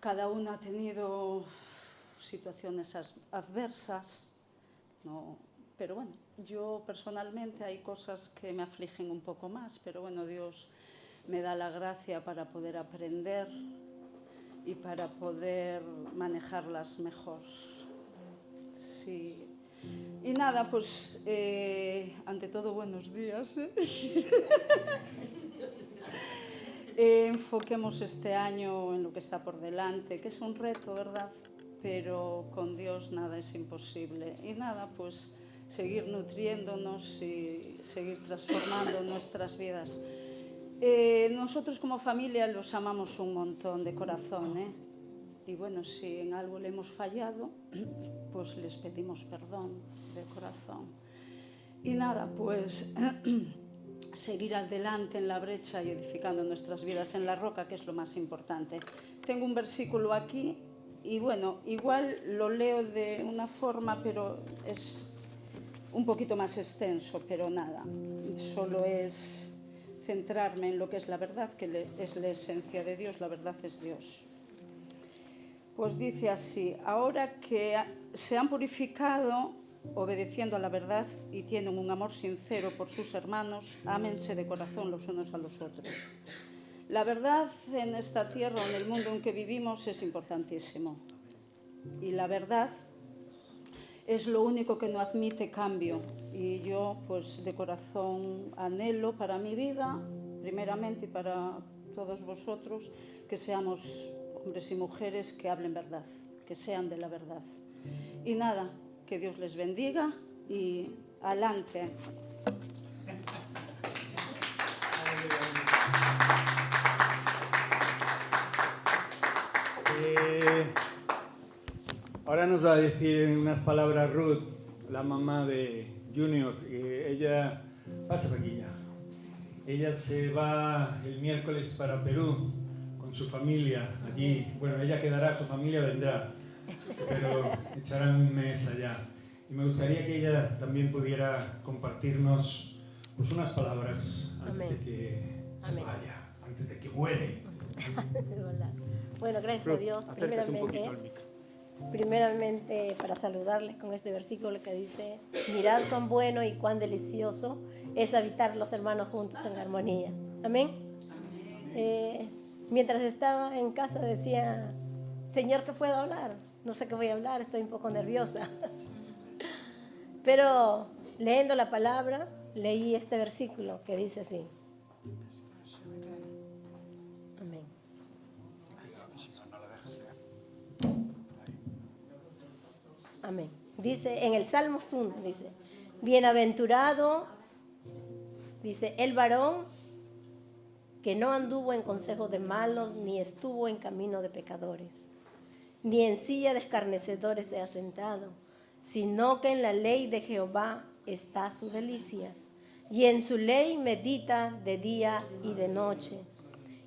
cada uno ha tenido situaciones adversas, ¿no? Pero bueno, yo personalmente hay cosas que me afligen un poco más, pero bueno, Dios me da la gracia para poder aprender y para poder manejarlas mejor. Sí. Y nada, pues ante todo buenos días. Enfoquemos este año en lo que está por delante, que es un reto, ¿verdad? Pero con Dios nada es imposible. Y nada, pues seguir nutriéndonos y seguir transformando nuestras vidas. Nosotros como familia los amamos un montón de corazón, ¿eh? Y bueno, si en algo le hemos fallado, pues les pedimos perdón de corazón. Y nada, pues seguir adelante en la brecha y edificando nuestras vidas en la roca, que es lo más importante. Tengo un versículo aquí y bueno, igual lo leo de una forma, pero es un poquito más extenso, pero nada, solo es centrarme en lo que es la verdad, que es la esencia de Dios, la verdad es Dios. Pues dice así: ahora que se han purificado obedeciendo a la verdad y tienen un amor sincero por sus hermanos, ámense de corazón los unos a los otros. La verdad en esta tierra, en el mundo en que vivimos, es importantísimo. Y la verdad es lo único que no admite cambio. Y yo, pues de corazón anhelo para mi vida, primeramente, y para todos vosotros, que seamos hombres y mujeres que hablen verdad, que sean de la verdad. Y nada, que Dios les bendiga y adelante. Ahora nos va a decir en unas palabras Ruth, la mamá de Junior. Ella pasa por aquí ya. Ella se va el miércoles para Perú con su familia allí. Bueno, ella quedará, su familia vendrá, pero echarán un mes allá. Y me gustaría que ella también pudiera compartirnos pues unas palabras antes de que se vaya, antes de que vuele. Bueno, gracias a Dios. Primeramente para saludarles con este versículo que dice: mirad cuán bueno y cuán delicioso es habitar los hermanos juntos en armonía. Amén. Mientras estaba en casa decía: Señor, ¿qué puedo hablar? No sé qué voy a hablar, estoy un poco nerviosa. Pero leyendo la palabra, leí este versículo que dice así. Amén. Amén. Dice en el Salmos 1, dice: bienaventurado, dice, el varón que no anduvo en consejo de malos, ni estuvo en camino de pecadores, ni en silla de escarnecedores se ha sentado, sino que en la ley de Jehová está su delicia, y en su ley medita de día y de noche.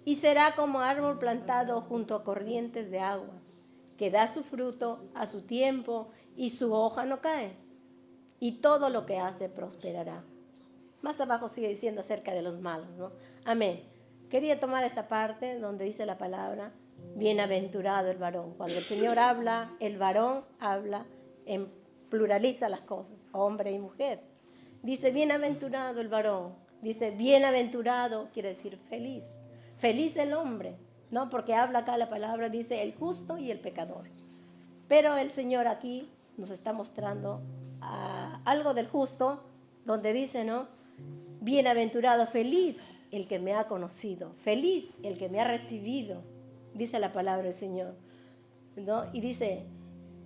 Y será como árbol plantado junto a corrientes de agua, que da su fruto a su tiempo, y su hoja no cae, y todo lo que hace prosperará. Más abajo sigue diciendo acerca de los malos, ¿no? Amén. Quería tomar esta parte donde dice la palabra: bienaventurado el varón. Cuando el Señor habla, el varón habla, pluraliza las cosas, hombre y mujer. Dice bienaventurado el varón. Dice bienaventurado, quiere decir feliz. Feliz el hombre, ¿no? Porque habla acá la palabra, dice el justo y el pecador. Pero el Señor aquí nos está mostrando algo del justo, donde dice, ¿no? Bienaventurado, feliz el que me ha conocido, feliz el que me ha recibido, dice la palabra del Señor, ¿no? Y dice,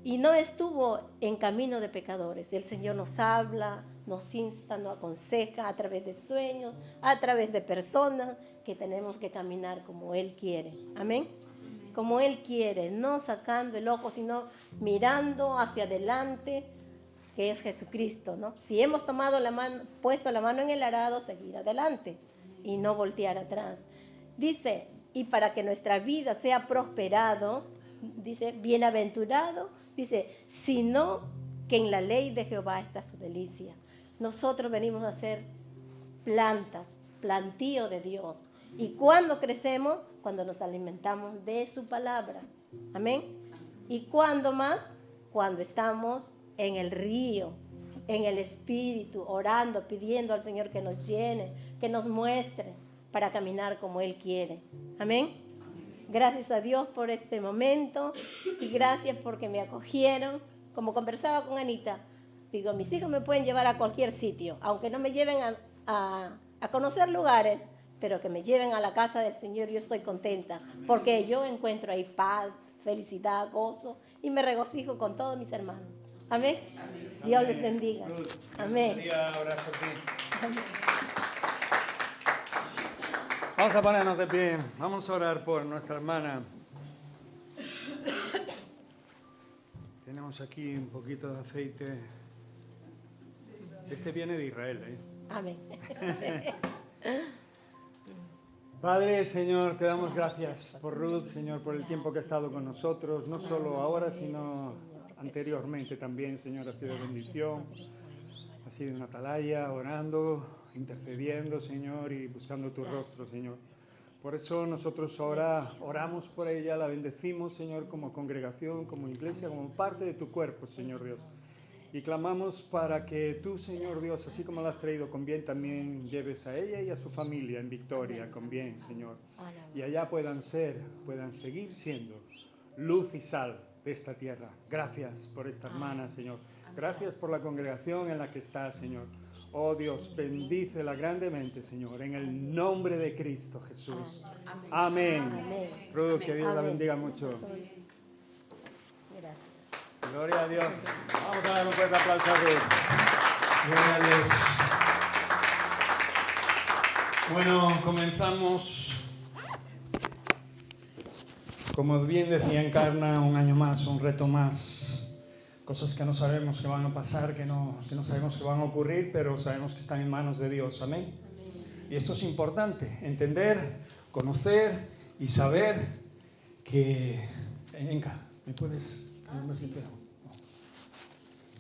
y no estuvo en camino de pecadores. El Señor nos habla, nos insta, nos aconseja a través de sueños, a través de personas, que tenemos que caminar como Él quiere. Amén. Como Él quiere, no sacando el ojo, sino mirando hacia adelante, que es Jesucristo, ¿no? Si hemos tomado la mano, puesto la mano en el arado, seguir adelante y no voltear atrás. Dice, y para que nuestra vida sea prosperado, dice, bienaventurado, dice, sino que en la ley de Jehová está su delicia. Nosotros venimos a ser plantas, plantío de Dios. ¿Y cuándo crecemos? Cuando nos alimentamos de su palabra. Amén. ¿Y cuándo más? Cuando estamos en el río, en el Espíritu, orando, pidiendo al Señor que nos llene, que nos muestre para caminar como Él quiere. Amén. Gracias a Dios por este momento y gracias porque me acogieron. Como conversaba con Anita, digo, mis hijos me pueden llevar a cualquier sitio, aunque no me lleven a conocer lugares, pero que me lleven a la casa del Señor. Yo estoy contenta porque yo encuentro ahí paz, felicidad, gozo y me regocijo con todos mis hermanos. Amén. Amén. Dios les bendiga. Amén. Amén. Vamos a ponernos de pie. Vamos a orar por nuestra hermana. Tenemos aquí un poquito de aceite. Este viene de Israel, ¿eh? Amén. Padre, Señor, te damos gracias por Ruth, Señor, por el tiempo que ha estado con nosotros, no solo ahora, sino anteriormente también, Señor, ha sido bendición, ha sido una atalaya, orando, intercediendo, Señor, y buscando tu rostro, Señor. Por eso nosotros ahora oramos por ella, la bendecimos, Señor, como congregación, como iglesia, como parte de tu cuerpo, Señor Dios. Y clamamos para que tú, Señor Dios, así como la has traído con bien, también lleves a ella y a su familia en victoria, con bien, Señor. Y allá puedan seguir siendo luz y sal de esta tierra. Gracias por esta hermana, Señor. Gracias por la congregación en la que está, Señor. Oh Dios, bendícela grandemente, Señor, en el nombre de Cristo Jesús. Amén. Ruth, que Dios la bendiga mucho. Gracias. Gloria a Dios. Vamos a dar un fuerte aplauso a Ruth. Gloria a Dios. Bueno, comenzamos. Como bien decía Encarna, un año más, un reto más. Cosas que no sabemos que van a pasar, que no sabemos que van a ocurrir, pero sabemos que están en manos de Dios. Amén. Y esto es importante, entender, conocer y saber que... Enca, ¿me puedes...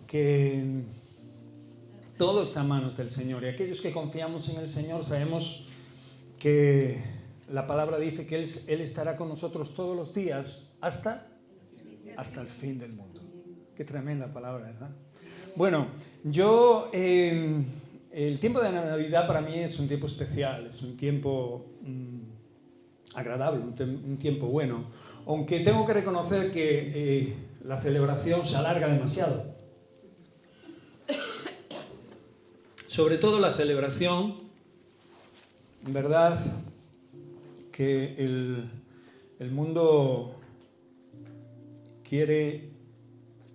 que todo está en manos del Señor, y aquellos que confiamos en el Señor sabemos que la palabra dice que Él estará con nosotros todos los días hasta el fin del mundo. Qué tremenda palabra, ¿verdad? Bueno, el tiempo de Navidad para mí es un tiempo especial, es un tiempo agradable, un tiempo bueno, aunque tengo que reconocer que la celebración se alarga demasiado. Sobre todo la celebración, en verdad, que el mundo quiere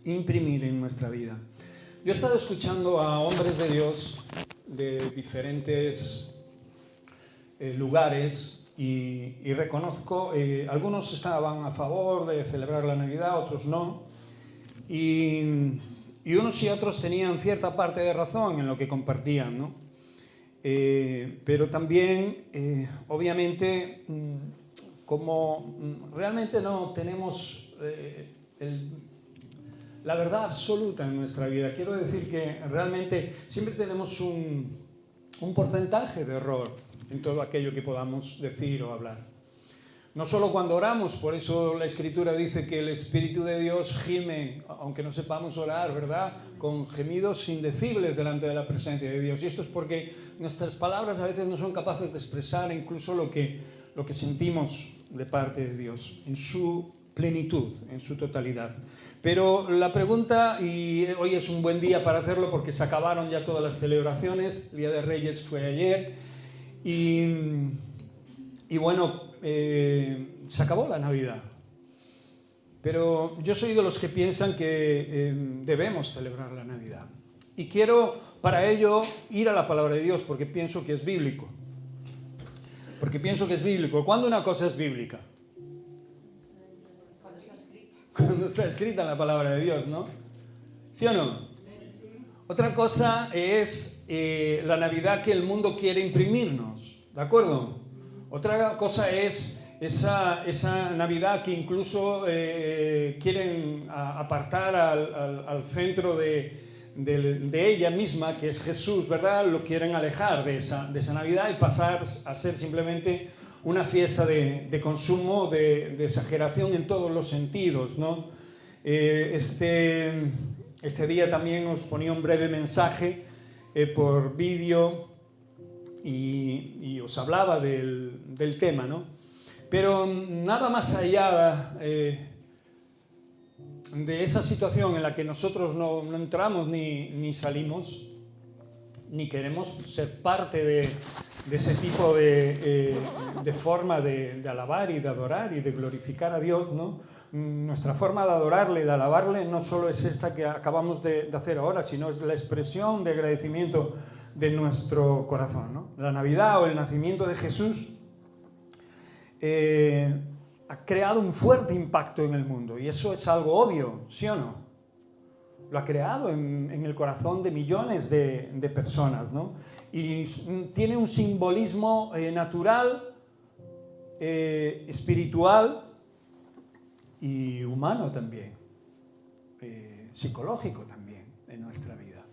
imprimir en nuestra vida. Yo he estado escuchando a hombres de Dios de diferentes lugares y reconozco, algunos estaban a favor de celebrar la Navidad, otros no, y unos y otros tenían cierta parte de razón en lo que compartían, ¿no? Pero también, obviamente, como realmente no tenemos la verdad absoluta en nuestra vida, quiero decir que realmente siempre tenemos un porcentaje de error en todo aquello que podamos decir o hablar. No solo cuando oramos, por eso la Escritura dice que el Espíritu de Dios gime, aunque no sepamos orar, ¿verdad?, con gemidos indecibles delante de la presencia de Dios. Y esto es porque nuestras palabras a veces no son capaces de expresar incluso lo que sentimos de parte de Dios, en su plenitud, en su totalidad. Pero la pregunta, y hoy es un buen día para hacerlo porque se acabaron ya todas las celebraciones, el Día de Reyes fue ayer, y bueno, se acabó la Navidad. Pero yo soy de los que piensan que debemos celebrar la Navidad. Y quiero para ello ir a la palabra de Dios porque pienso que es bíblico. ¿Cuándo una cosa es bíblica? Cuando está escrita en la palabra de Dios, ¿no? ¿Sí o no? Otra cosa es la Navidad que el mundo quiere imprimirnos, ¿de acuerdo? Otra cosa es esa Navidad que incluso quieren apartar al centro de ella misma, que es Jesús, ¿verdad? Lo quieren alejar de esa Navidad y pasar a ser simplemente una fiesta de consumo, de exageración en todos los sentidos, ¿no? Este día también os ponía un breve mensaje por vídeo y os hablaba del tema, ¿no? Pero nada más allá de esa situación en la que nosotros no entramos ni salimos, ni queremos ser parte de ese tipo de forma de alabar y de adorar y de glorificar a Dios, ¿no? Nuestra forma de adorarle, de alabarle, no solo es esta que acabamos de hacer ahora, sino es la expresión de agradecimiento de nuestro corazón, ¿no? La Navidad o el nacimiento de Jesús ha creado un fuerte impacto en el mundo, y eso es algo obvio, ¿sí o no? Lo ha creado en el corazón de millones de personas, ¿no? Y tiene un simbolismo natural, espiritual y humano también, psicológico también en nuestra vida.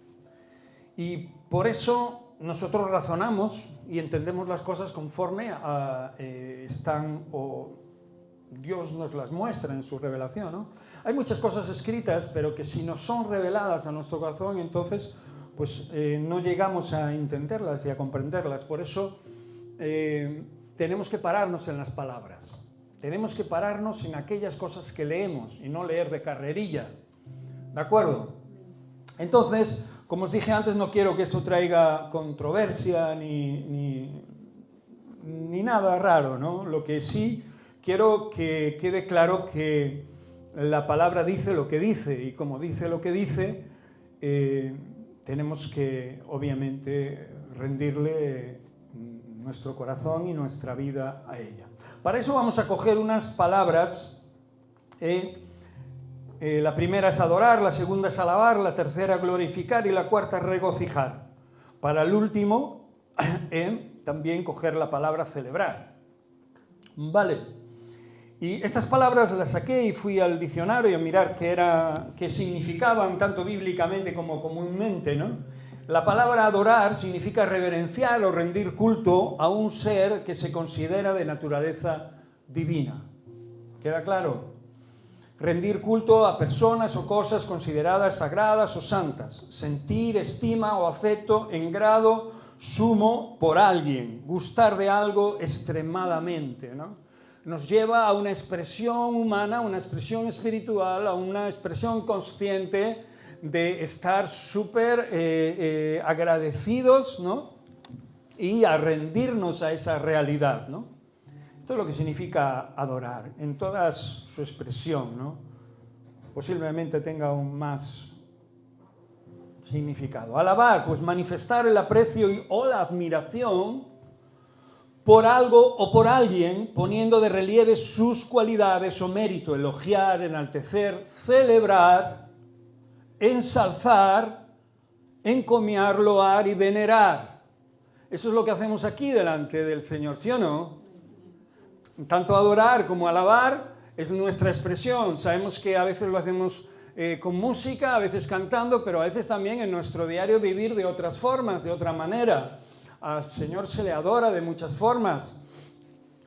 Y por eso nosotros razonamos y entendemos las cosas conforme están o Dios nos las muestra en su revelación, ¿no? Hay muchas cosas escritas, pero que si no son reveladas a nuestro corazón, entonces pues no llegamos a entenderlas y a comprenderlas. Por eso tenemos que pararnos en las palabras. Tenemos que pararnos en aquellas cosas que leemos y no leer de carrerilla. ¿De acuerdo? Entonces, como os dije antes, no quiero que esto traiga controversia ni nada raro, ¿no? Lo que sí quiero que quede claro que la palabra dice lo que dice, y como dice lo que dice, tenemos que, obviamente, rendirle nuestro corazón y nuestra vida a ella. Para eso vamos a coger unas palabras. La primera es adorar, la segunda es alabar, la tercera glorificar y la cuarta regocijar. Para el último, también coger la palabra celebrar. ¿Vale? Y estas palabras las saqué y fui al diccionario a mirar qué significaban tanto bíblicamente como comúnmente, ¿no? La palabra adorar significa reverenciar o rendir culto a un ser que se considera de naturaleza divina. ¿Queda claro? Rendir culto a personas o cosas consideradas sagradas o santas. Sentir estima o afecto en grado sumo por alguien. Gustar de algo extremadamente, ¿no? Nos lleva a una expresión humana, una expresión espiritual, a una expresión consciente de estar súper agradecidos, ¿no? Y a rendirnos a esa realidad, ¿no? Esto es lo que significa adorar, en toda su expresión, ¿no? Posiblemente tenga aún más significado. Alabar, pues manifestar el aprecio o la admiración por algo o por alguien, poniendo de relieve sus cualidades o mérito, elogiar, enaltecer, celebrar, ensalzar, encomiar, loar y venerar. Eso es lo que hacemos aquí delante del Señor, ¿sí o no? Tanto adorar como alabar es nuestra expresión. Sabemos que a veces lo hacemos con música, a veces cantando, pero a veces también en nuestro diario vivir de otras formas, de otra manera. Al Señor se le adora de muchas formas,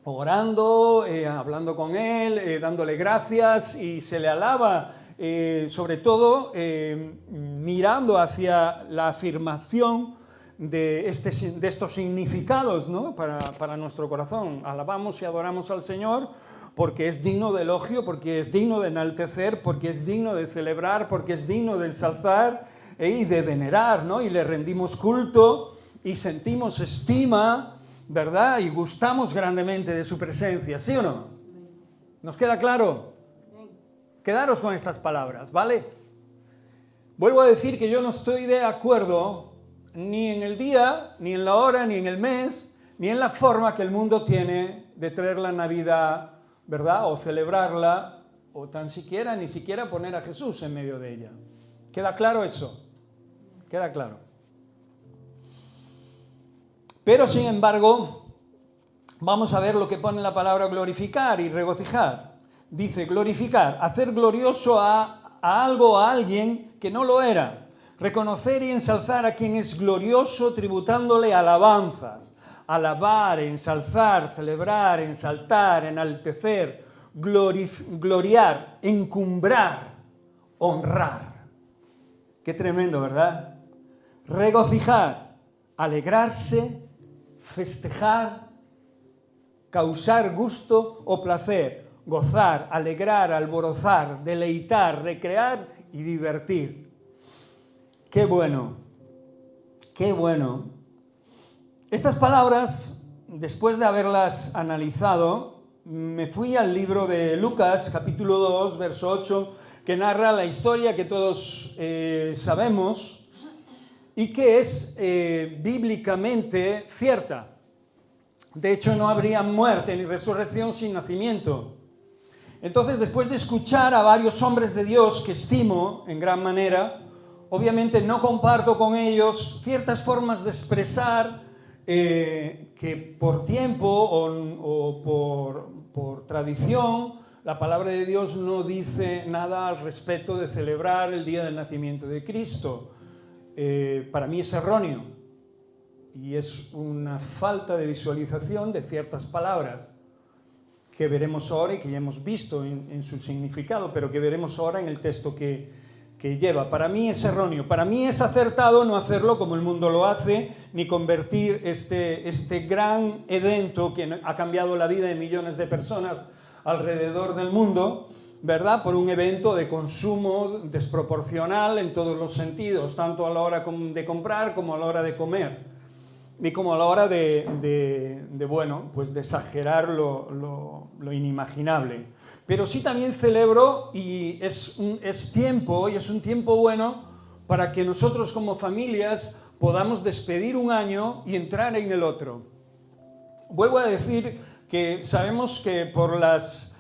orando, hablando con Él, dándole gracias, y se le alaba, sobre todo mirando hacia la afirmación de estos significados, ¿no? para nuestro corazón. Alabamos y adoramos al Señor porque es digno de elogio, porque es digno de enaltecer, porque es digno de celebrar, porque es digno de ensalzar y de venerar, ¿no? Y le rendimos culto y sentimos estima, ¿verdad? Y gustamos grandemente de su presencia, ¿sí o no? ¿Nos queda claro? Quedaros con estas palabras, ¿vale? Vuelvo a decir que yo no estoy de acuerdo ni en el día, ni en la hora, ni en el mes, ni en la forma que el mundo tiene de traer la Navidad, ¿verdad? O celebrarla, o ni siquiera poner a Jesús en medio de ella. ¿Queda claro eso? Queda claro. Pero, sin embargo, vamos a ver lo que pone la palabra glorificar y regocijar. Dice glorificar, hacer glorioso a algo o a alguien que no lo era. Reconocer y ensalzar a quien es glorioso, tributándole alabanzas. alabar, ensalzar, celebrar, ensaltar, enaltecer, gloriar, encumbrar, honrar. Qué tremendo, ¿verdad? Regocijar, alegrarse, festejar, causar gusto o placer, gozar, alegrar, alborozar, deleitar, recrear y divertir. ¡Qué bueno! ¡Qué bueno! Estas palabras, después de haberlas analizado, me fui al libro de Lucas, capítulo 2, verso 8, que narra la historia que todos sabemos y que es bíblicamente cierta. De hecho, no habría muerte ni resurrección sin nacimiento. Entonces, después de escuchar a varios hombres de Dios que estimo en gran manera, obviamente no comparto con ellos ciertas formas de expresar que por tiempo o por tradición, la palabra de Dios no dice nada al respecto de celebrar el día del nacimiento de Cristo. Para mí es erróneo y es una falta de visualización de ciertas palabras que veremos ahora y que ya hemos visto en su significado, pero que veremos ahora en el texto que lleva. Para mí es erróneo, para mí es acertado no hacerlo como el mundo lo hace, ni convertir este gran evento que ha cambiado la vida de millones de personas alrededor del mundo, ¿verdad?, por un evento de consumo desproporcional en todos los sentidos, tanto a la hora de comprar como a la hora de comer, y como a la hora de exagerar lo inimaginable. Pero sí también celebro, y es un tiempo bueno para que nosotros como familias podamos despedir un año y entrar en el otro. Vuelvo a decir que sabemos que por las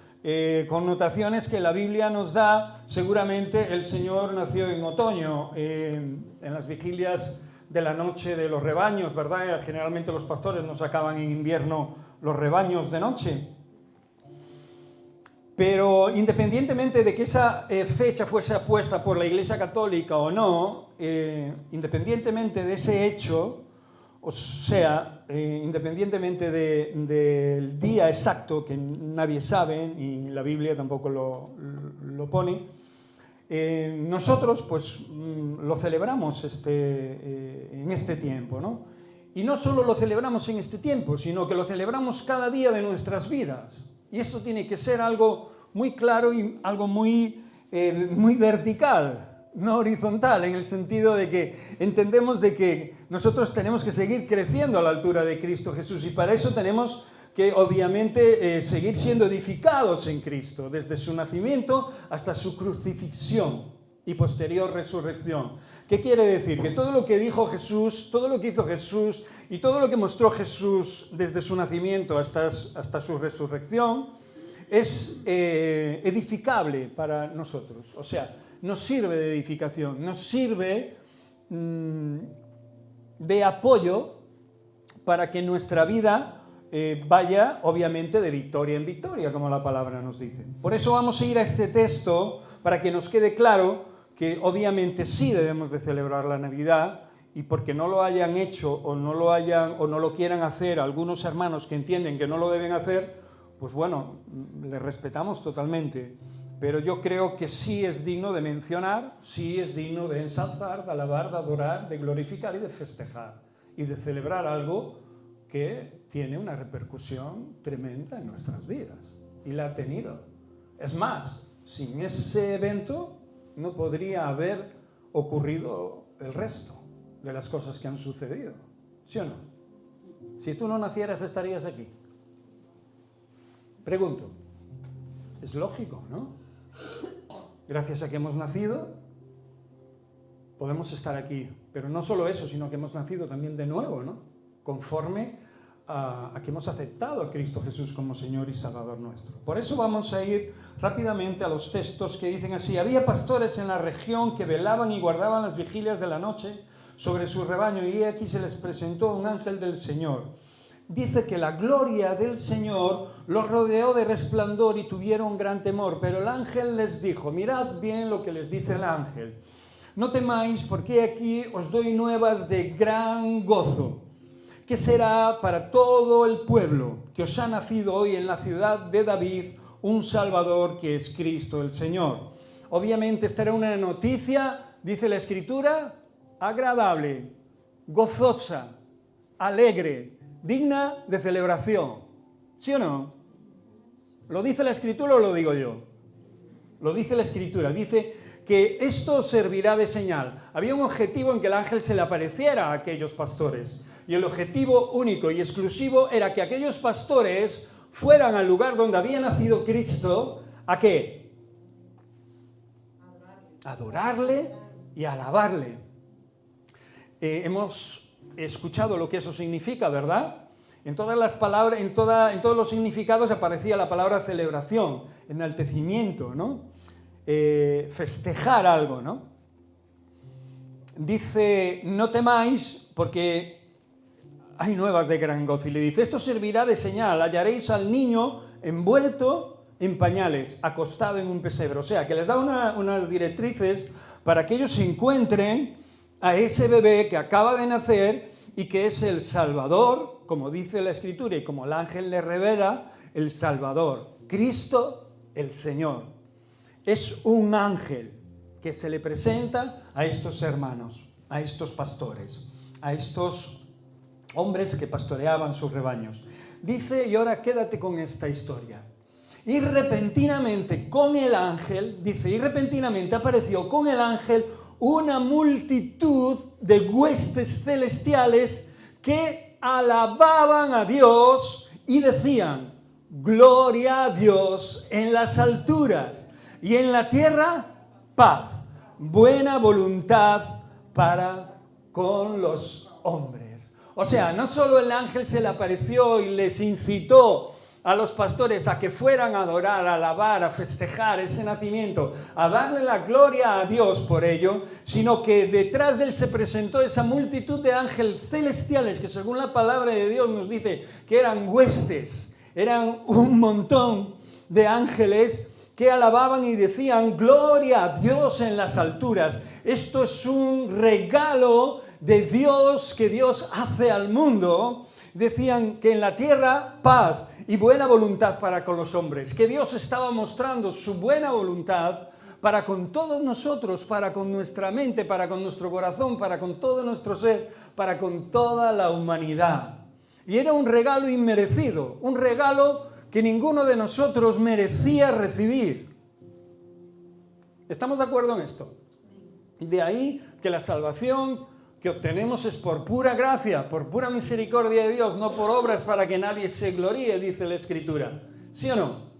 connotaciones que la Biblia nos da, seguramente el Señor nació en otoño, en las vigilias de la noche de los rebaños, ¿verdad? Generalmente los pastores no sacaban en invierno los rebaños de noche. Pero independientemente de que esa fecha fuese apuesta por la Iglesia Católica o no, independientemente de ese hecho, o sea, independientemente del día exacto que nadie sabe, y la Biblia tampoco lo pone, nosotros pues lo celebramos en este tiempo, ¿no? Y no solo lo celebramos en este tiempo, sino que lo celebramos cada día de nuestras vidas. Y esto tiene que ser algo muy claro y algo muy vertical, no horizontal, en el sentido de que entendemos de que nosotros tenemos que seguir creciendo a la altura de Cristo Jesús y para eso tenemos que obviamente seguir siendo edificados en Cristo, desde su nacimiento hasta su crucifixión y posterior resurrección. ¿Qué quiere decir? Que todo lo que dijo Jesús, todo lo que hizo Jesús y todo lo que mostró Jesús desde su nacimiento hasta su resurrección es edificable para nosotros. O sea, nos sirve de edificación, nos sirve de apoyo para que nuestra vida vaya, obviamente, de victoria en victoria, como la palabra nos dice. Por eso vamos a ir a este texto para que nos quede claro que obviamente sí debemos de celebrar la Navidad y porque no lo hayan hecho o no lo quieran hacer algunos hermanos que entienden que no lo deben hacer, pues bueno, les respetamos totalmente. Pero yo creo que sí es digno de mencionar, sí es digno de ensalzar, de alabar, de adorar, de glorificar y de festejar y de celebrar algo que tiene una repercusión tremenda en nuestras vidas y la ha tenido. Es más, sin ese evento no podría haber ocurrido el resto de las cosas que han sucedido, ¿sí o no? Si tú no nacieras, estarías aquí. Pregunto, es lógico, ¿no? Gracias a que hemos nacido, podemos estar aquí. Pero no solo eso, sino que hemos nacido también de nuevo, ¿no? Conforme a que hemos aceptado a Cristo Jesús como Señor y Salvador nuestro. Por eso vamos a ir rápidamente a los textos que dicen así: había pastores en la región que velaban y guardaban las vigilias de la noche sobre su rebaño, y aquí se les presentó un ángel del Señor. Dice que la gloria del Señor los rodeó de resplandor y tuvieron gran temor, pero el ángel les dijo, mirad bien lo que les dice el ángel, no temáis, porque aquí os doy nuevas de gran gozo, que será para todo el pueblo, que os ha nacido hoy en la ciudad de David un Salvador, que es Cristo el Señor. Obviamente esta era una noticia, dice la Escritura, agradable, gozosa, alegre, digna de celebración. ¿Sí o no? ¿Lo dice la Escritura o lo digo yo? Lo dice la Escritura, dice que esto servirá de señal. Había un objetivo en que el ángel se le apareciera a aquellos pastores. Y el objetivo único y exclusivo era que aquellos pastores fueran al lugar donde había nacido Cristo, ¿a qué? Adorarle y alabarle. Hemos escuchado lo que eso significa, ¿verdad? En todas las palabras, en todos los significados aparecía la palabra celebración, enaltecimiento, ¿no? Festejar algo, ¿no? Dice, no temáis, porque hay nuevas de gran gozo. Y le dice, esto servirá de señal, hallaréis al niño envuelto en pañales, acostado en un pesebre. O sea, que les da unas directrices para que ellos se encuentren a ese bebé que acaba de nacer y que es el Salvador, como dice la Escritura y como el ángel le revela, el Salvador, Cristo el Señor. Es un ángel que se le presenta a estos hermanos, a estos pastores, a estos hombres que pastoreaban sus rebaños. Dice, y ahora quédate con esta historia. Y repentinamente con el ángel, dice, y repentinamente apareció con el ángel una multitud de huestes celestiales que alababan a Dios y decían, gloria a Dios en las alturas y en la tierra paz, buena voluntad para con los hombres. O sea, no solo el ángel se le apareció y les incitó a los pastores a que fueran a adorar, a alabar, a festejar ese nacimiento, a darle la gloria a Dios por ello, sino que detrás de él se presentó esa multitud de ángeles celestiales que según la palabra de Dios nos dice que eran huestes, eran un montón de ángeles que alababan y decían gloria a Dios en las alturas. Esto es un regalo de Dios que Dios hace al mundo. Decían que en la tierra paz y buena voluntad para con los hombres, que Dios estaba mostrando su buena voluntad para con todos nosotros, para con nuestra mente, para con nuestro corazón, para con todo nuestro ser, para con toda la humanidad. Y era un regalo inmerecido, un regalo que ninguno de nosotros merecía recibir. ¿Estamos de acuerdo en esto? De ahí que la salvación que obtenemos es por pura gracia, por pura misericordia de Dios, no por obras para que nadie se gloríe, dice la Escritura. ¿Sí o no?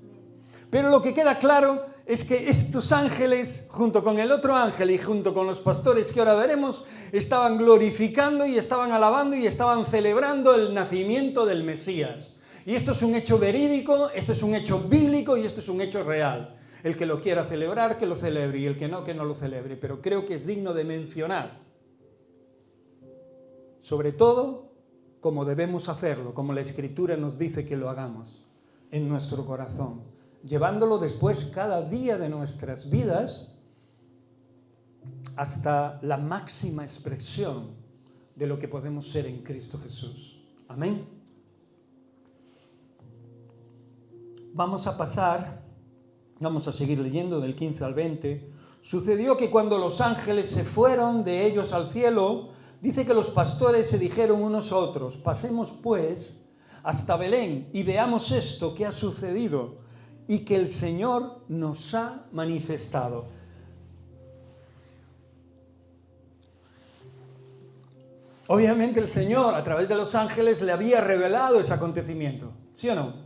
Pero lo que queda claro es que estos ángeles, junto con el otro ángel y junto con los pastores que ahora veremos, estaban glorificando y estaban alabando y estaban celebrando el nacimiento del Mesías. Y esto es un hecho verídico, esto es un hecho bíblico y esto es un hecho real. El que lo quiera celebrar, que lo celebre, y el que no lo celebre. Pero creo que es digno de mencionar. Sobre todo, como debemos hacerlo, como la Escritura nos dice que lo hagamos, en nuestro corazón, llevándolo después cada día de nuestras vidas hasta la máxima expresión de lo que podemos ser en Cristo Jesús. Amén. Vamos a seguir leyendo del 15 al 20. Sucedió que cuando los ángeles se fueron de ellos al cielo, dice que los pastores se dijeron unos a otros, pasemos pues hasta Belén y veamos esto que ha sucedido y que el Señor nos ha manifestado. Obviamente el Señor a través de los ángeles le había revelado ese acontecimiento, ¿sí o no?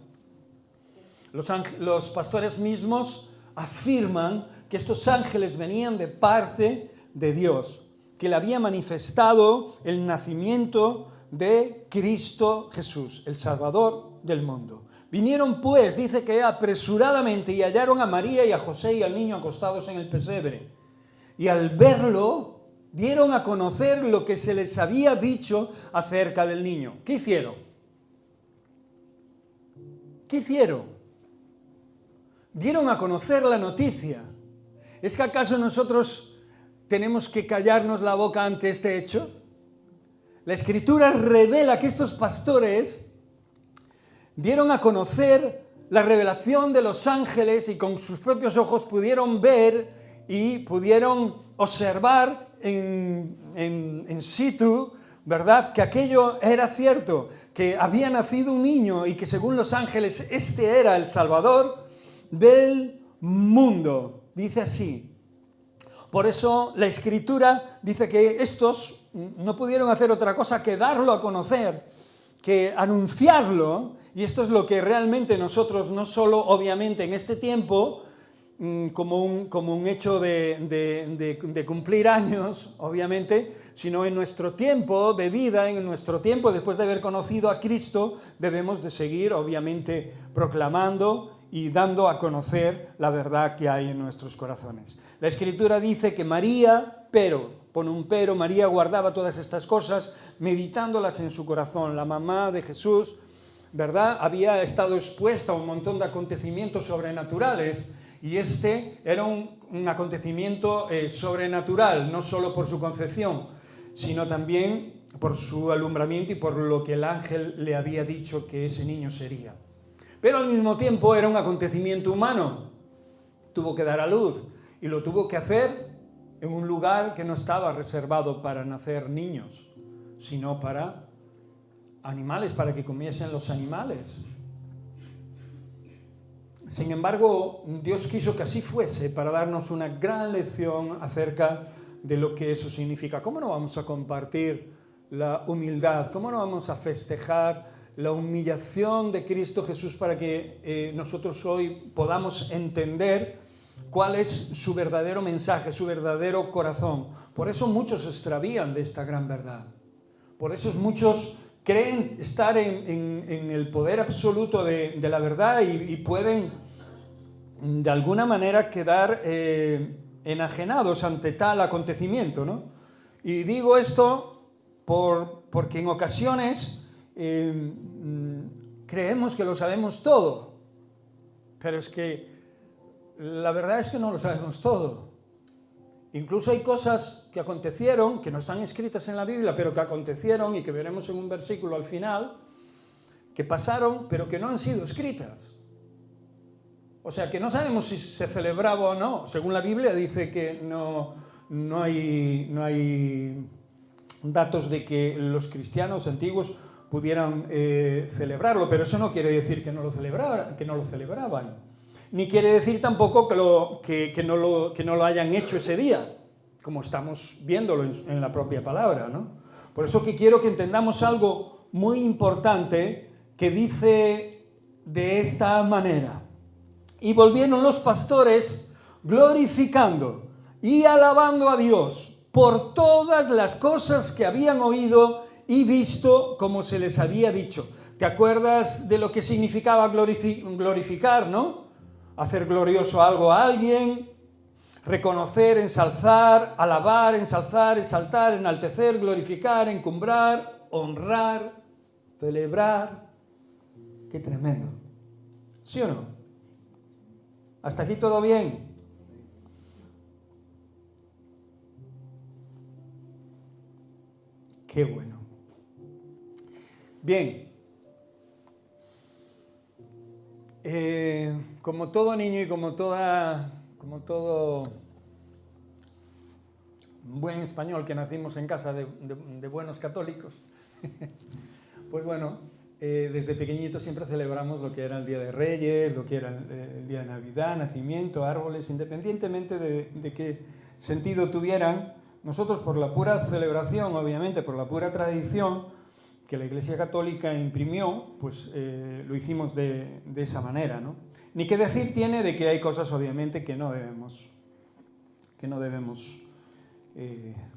Los pastores mismos afirman que estos ángeles venían de parte de Dios, que le había manifestado el nacimiento de Cristo Jesús, el Salvador del mundo. Vinieron pues, dice que apresuradamente, y hallaron a María y a José y al niño acostados en el pesebre. Y al verlo, dieron a conocer lo que se les había dicho acerca del niño. ¿Qué hicieron? ¿Qué hicieron? Dieron a conocer la noticia. ¿Es que acaso nosotros tenemos que callarnos la boca ante este hecho? la Escritura revela que estos pastores dieron a conocer la revelación de los ángeles y con sus propios ojos pudieron ver y pudieron observar en situ, ¿verdad?, que aquello era cierto, que había nacido un niño y que según los ángeles este era el Salvador del mundo. Dice así. Por eso la Escritura dice que estos no pudieron hacer otra cosa que darlo a conocer, que anunciarlo, y esto es lo que realmente nosotros, no solo obviamente en este tiempo, como un hecho de cumplir años, obviamente, sino en nuestro tiempo de vida, en nuestro tiempo después de haber conocido a Cristo, debemos de seguir, obviamente, proclamando y dando a conocer la verdad que hay en nuestros corazones. La Escritura dice que María, pone un pero, María guardaba todas estas cosas, meditándolas en su corazón. La mamá de Jesús, ¿verdad?, había estado expuesta a un montón de acontecimientos sobrenaturales, y este era un acontecimiento sobrenatural, no solo por su concepción, sino también por su alumbramiento y por lo que el ángel le había dicho que ese niño sería. Pero al mismo tiempo era un acontecimiento humano. Tuvo que dar a luz y lo tuvo que hacer en un lugar que no estaba reservado para nacer niños, sino para animales, para que comiesen los animales. Sin embargo, Dios quiso que así fuese para darnos una gran lección acerca de lo que eso significa. ¿Cómo no vamos a compartir la humildad? ¿Cómo no vamos a festejar la humillación de Cristo Jesús para que nosotros hoy podamos entender cuál es su verdadero mensaje, su verdadero corazón? Por eso muchos se extravían de esta gran verdad. Por eso muchos creen estar en el poder absoluto de la verdad y pueden de alguna manera quedar enajenados ante tal acontecimiento, ¿no? Y digo esto porque en ocasiones creemos que lo sabemos todo, pero es que la verdad es que no lo sabemos todo. Incluso hay cosas que acontecieron, que no están escritas en la Biblia, pero que acontecieron y que veremos en un versículo al final, que pasaron, pero que no han sido escritas. O sea, que no sabemos si se celebraba o no. Según la Biblia dice que no hay datos de que los cristianos antiguos pudieran celebrarlo, pero eso no quiere decir que no lo celebraban. Ni quiere decir tampoco que no lo hayan hecho ese día, como estamos viéndolo en la propia palabra, ¿no? Por eso que quiero que entendamos algo muy importante que dice de esta manera. Y volvieron los pastores glorificando y alabando a Dios por todas las cosas que habían oído y visto como se les había dicho. ¿Te acuerdas de lo que significaba glorificar, no? Hacer glorioso algo a alguien, reconocer, ensalzar, alabar, ensalzar, exaltar, enaltecer, glorificar, encumbrar, honrar, celebrar. ¡Qué tremendo! ¿Sí o no? ¿Hasta aquí todo bien? ¡Qué bueno! Bien. Como todo niño y como todo buen español que nacimos en casa de buenos católicos, pues bueno, desde pequeñitos siempre celebramos lo que era el Día de Reyes, lo que era el Día de Navidad, nacimiento, árboles, independientemente de qué sentido tuvieran. Nosotros por la pura celebración, obviamente, por la pura tradición que la Iglesia Católica imprimió, pues lo hicimos de esa manera, ¿no? Ni qué decir tiene de que hay cosas, obviamente, que no debemos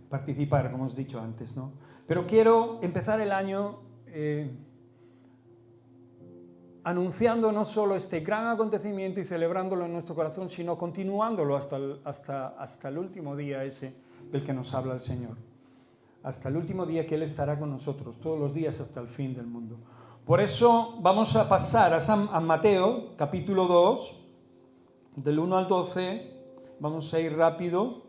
participar, como os he dicho antes, ¿no? Pero quiero empezar el año anunciando no solo este gran acontecimiento y celebrándolo en nuestro corazón, sino continuándolo hasta el último día ese del que nos habla el Señor. Hasta el último día que Él estará con nosotros, todos los días hasta el fin del mundo. Por eso vamos a pasar a Mateo, capítulo 2, del 1 al 12, vamos a ir rápido,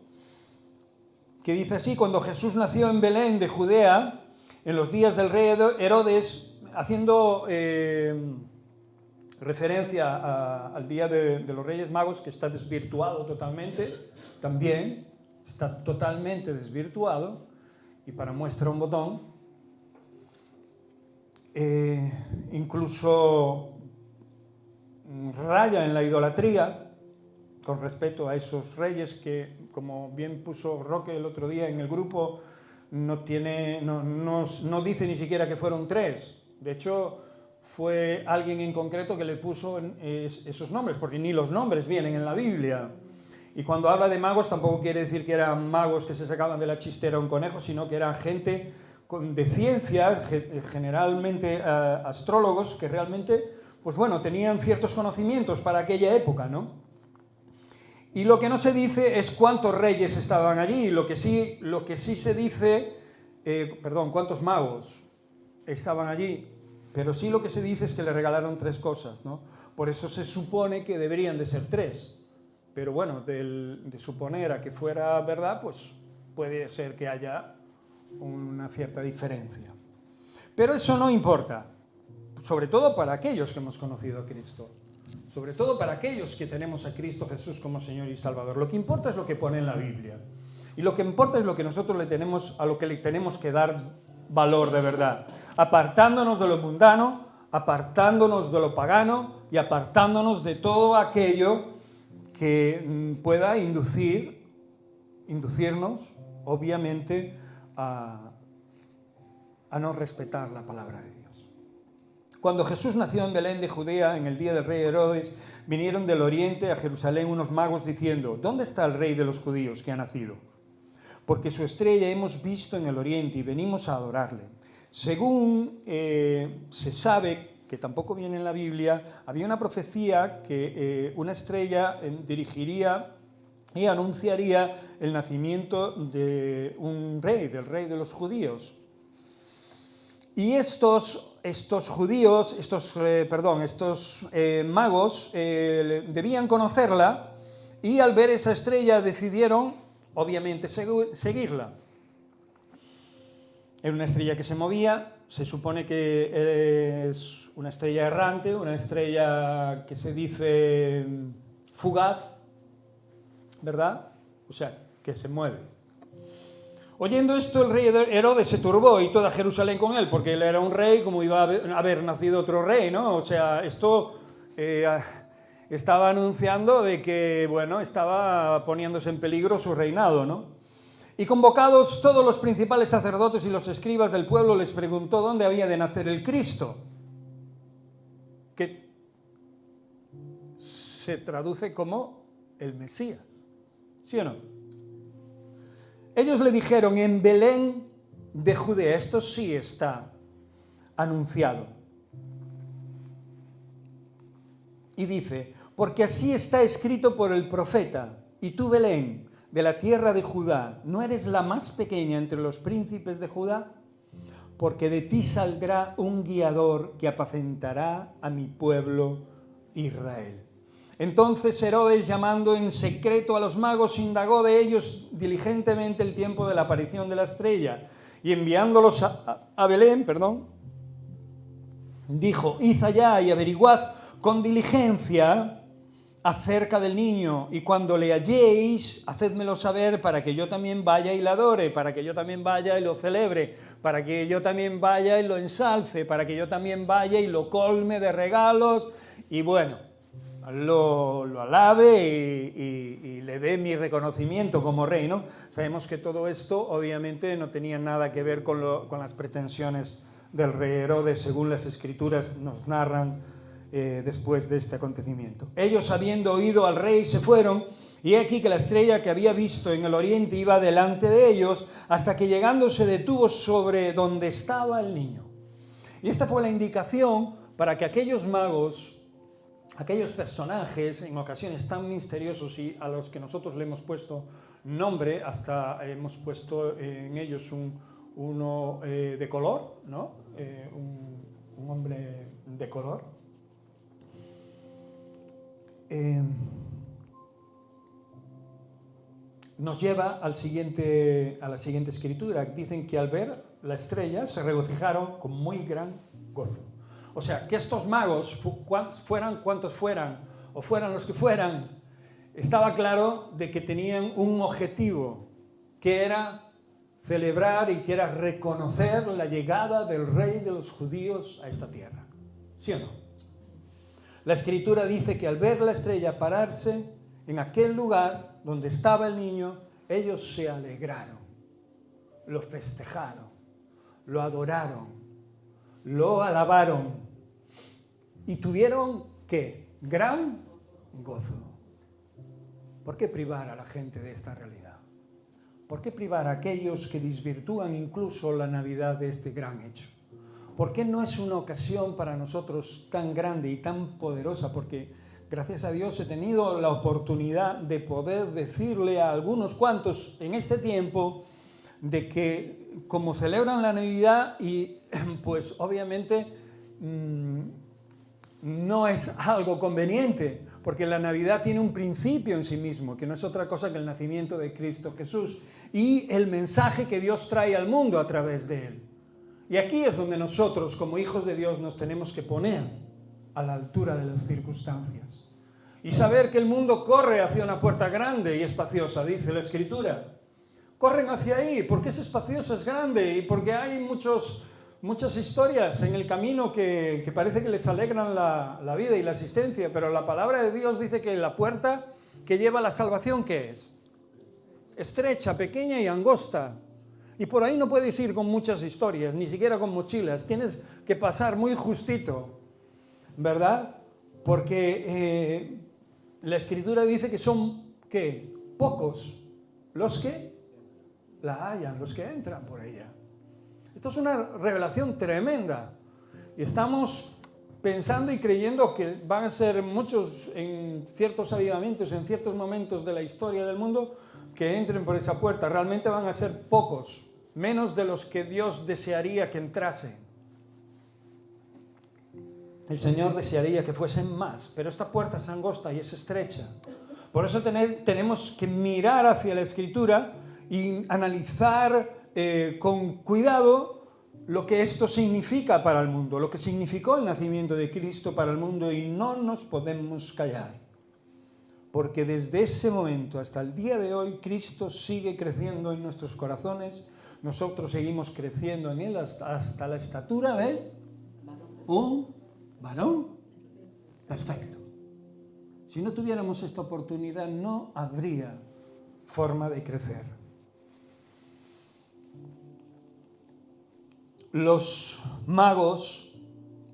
que dice así: cuando Jesús nació en Belén de Judea, en los días del rey Herodes, haciendo referencia al día de los Reyes Magos, que está desvirtuado totalmente, también está totalmente desvirtuado, y para muestra un botón, incluso raya en la idolatría con respecto a esos reyes que, como bien puso Roque el otro día en el grupo, no dice ni siquiera que fueron 3. De hecho, fue alguien en concreto que le puso esos nombres, porque ni los nombres vienen en la Biblia. Y cuando habla de magos tampoco quiere decir que eran magos que se sacaban de la chistera un conejo, sino que eran gente de ciencia, generalmente astrólogos, que realmente, pues bueno, tenían ciertos conocimientos para aquella época, ¿no? Y lo que no se dice es cuántos reyes estaban allí, lo que sí se dice, cuántos magos estaban allí, pero sí lo que se dice es que le regalaron 3 cosas, ¿no? Por eso se supone que deberían de ser 3. Pero bueno, de suponer a que fuera verdad, pues puede ser que haya una cierta diferencia. Pero eso no importa, sobre todo para aquellos que hemos conocido a Cristo, sobre todo para aquellos que tenemos a Cristo Jesús como Señor y Salvador. Lo que importa es lo que pone en la Biblia. Y lo que importa es lo que nosotros le tenemos que dar valor de verdad, apartándonos de lo mundano, apartándonos de lo pagano y apartándonos de todo aquello que pueda inducirnos, obviamente, a no respetar la palabra de Dios. Cuando Jesús nació en Belén de Judea, en el día del rey Herodes, vinieron del oriente a Jerusalén unos magos diciendo: ¿dónde está el rey de los judíos que ha nacido? Porque su estrella hemos visto en el oriente y venimos a adorarle. Según se sabe, que tampoco viene en la Biblia, había una profecía que una estrella dirigiría y anunciaría el nacimiento de un rey, del rey de los judíos. Y estos magos debían conocerla, y al ver esa estrella decidieron, obviamente, seguirla. Era una estrella que se movía, se supone que es una estrella errante, una estrella que se dice fugaz, ¿verdad? O sea, que se mueve. Oyendo esto, el rey Herodes se turbó y toda Jerusalén con él, porque él era un rey, como iba a haber nacido otro rey, ¿no? O sea, esto estaba anunciando de que, bueno, estaba poniéndose en peligro su reinado, ¿no? Y convocados todos los principales sacerdotes y los escribas del pueblo, les preguntó dónde había de nacer el Cristo, que se traduce como el Mesías, ¿sí o no? Ellos le dijeron: en Belén de Judea. Esto sí está anunciado. Y dice: porque así está escrito por el profeta: y tú, Belén, de la tierra de Judá, ¿no eres la más pequeña entre los príncipes de Judá? Porque de ti saldrá un guiador que apacentará a mi pueblo Israel. Entonces Herodes, llamando en secreto a los magos, indagó de ellos diligentemente el tiempo de la aparición de la estrella, y enviándolos a Belén, dijo: id allá y averiguad con diligencia acerca del niño, y cuando le halléis, hacédmelo saber, para que yo también vaya y lo adore, para que yo también vaya y lo celebre, para que yo también vaya y lo ensalce, para que yo también vaya y lo colme de regalos, y bueno, lo alabe y le dé mi reconocimiento como rey, ¿no? Sabemos que todo esto obviamente no tenía nada que ver con las pretensiones del rey Herodes, según las escrituras nos narran después de este acontecimiento. Ellos, habiendo oído al rey, se fueron, y he aquí que la estrella que había visto en el oriente iba delante de ellos, hasta que llegando se detuvo sobre donde estaba el niño. Y esta fue la indicación para que aquellos magos, aquellos personajes en ocasiones tan misteriosos y a los que nosotros le hemos puesto nombre, hasta hemos puesto en ellos uno de color, ¿no? Un hombre de color. Nos lleva a la siguiente escritura. Dicen que al ver la estrella, se regocijaron con muy gran gozo. O sea, que estos magos, fueran cuantos fueran, o fueran los que fueran, estaba claro de que tenían un objetivo, que era celebrar y que era reconocer la llegada del rey de los judíos a esta tierra. ¿Sí o no? La Escritura dice que al ver la estrella pararse en aquel lugar donde estaba el niño, ellos se alegraron, lo festejaron, lo adoraron, lo alabaron y tuvieron, ¿qué? Gran gozo. ¿Por qué privar a la gente de esta realidad? ¿Por qué privar a aquellos que desvirtúan incluso la Navidad de este gran hecho? ¿Por qué no es una ocasión para nosotros tan grande y tan poderosa? Porque gracias a Dios he tenido la oportunidad de poder decirle a algunos cuantos en este tiempo de que como celebran la Navidad y pues obviamente no es algo conveniente, porque la Navidad tiene un principio en sí mismo, que no es otra cosa que el nacimiento de Cristo Jesús y el mensaje que Dios trae al mundo a través de él. Y aquí es donde nosotros, como hijos de Dios, nos tenemos que poner a la altura de las circunstancias y saber que el mundo corre hacia una puerta grande y espaciosa, dice la Escritura. Corren hacia ahí porque es espaciosa, es grande y porque hay muchas historias en el camino que parece que les alegran la vida y la existencia, pero la palabra de Dios dice que la puerta que lleva a la salvación, ¿qué es? Estrecha, pequeña y angosta. Y por ahí no puedes ir con muchas historias, ni siquiera con mochilas. Tienes que pasar muy justito, ¿verdad? Porque la Escritura dice que son, ¿qué? Pocos los que la hallan, los que entran por ella. Esto es una revelación tremenda. Y estamos pensando y creyendo que van a ser muchos en ciertos avivamientos, en ciertos momentos de la historia del mundo, que entren por esa puerta. Realmente van a ser pocos, menos de los que Dios desearía que entrasen. El Señor desearía que fuesen más, pero esta puerta es angosta y es estrecha. Por eso tenemos que mirar hacia la Escritura y analizar con cuidado lo que esto significa para el mundo, lo que significó el nacimiento de Cristo para el mundo, y no nos podemos callar. Porque desde ese momento hasta el día de hoy, Cristo sigue creciendo en nuestros corazones. Nosotros seguimos creciendo en Él hasta la estatura de un varón perfecto. Si no tuviéramos esta oportunidad, no habría forma de crecer. Los magos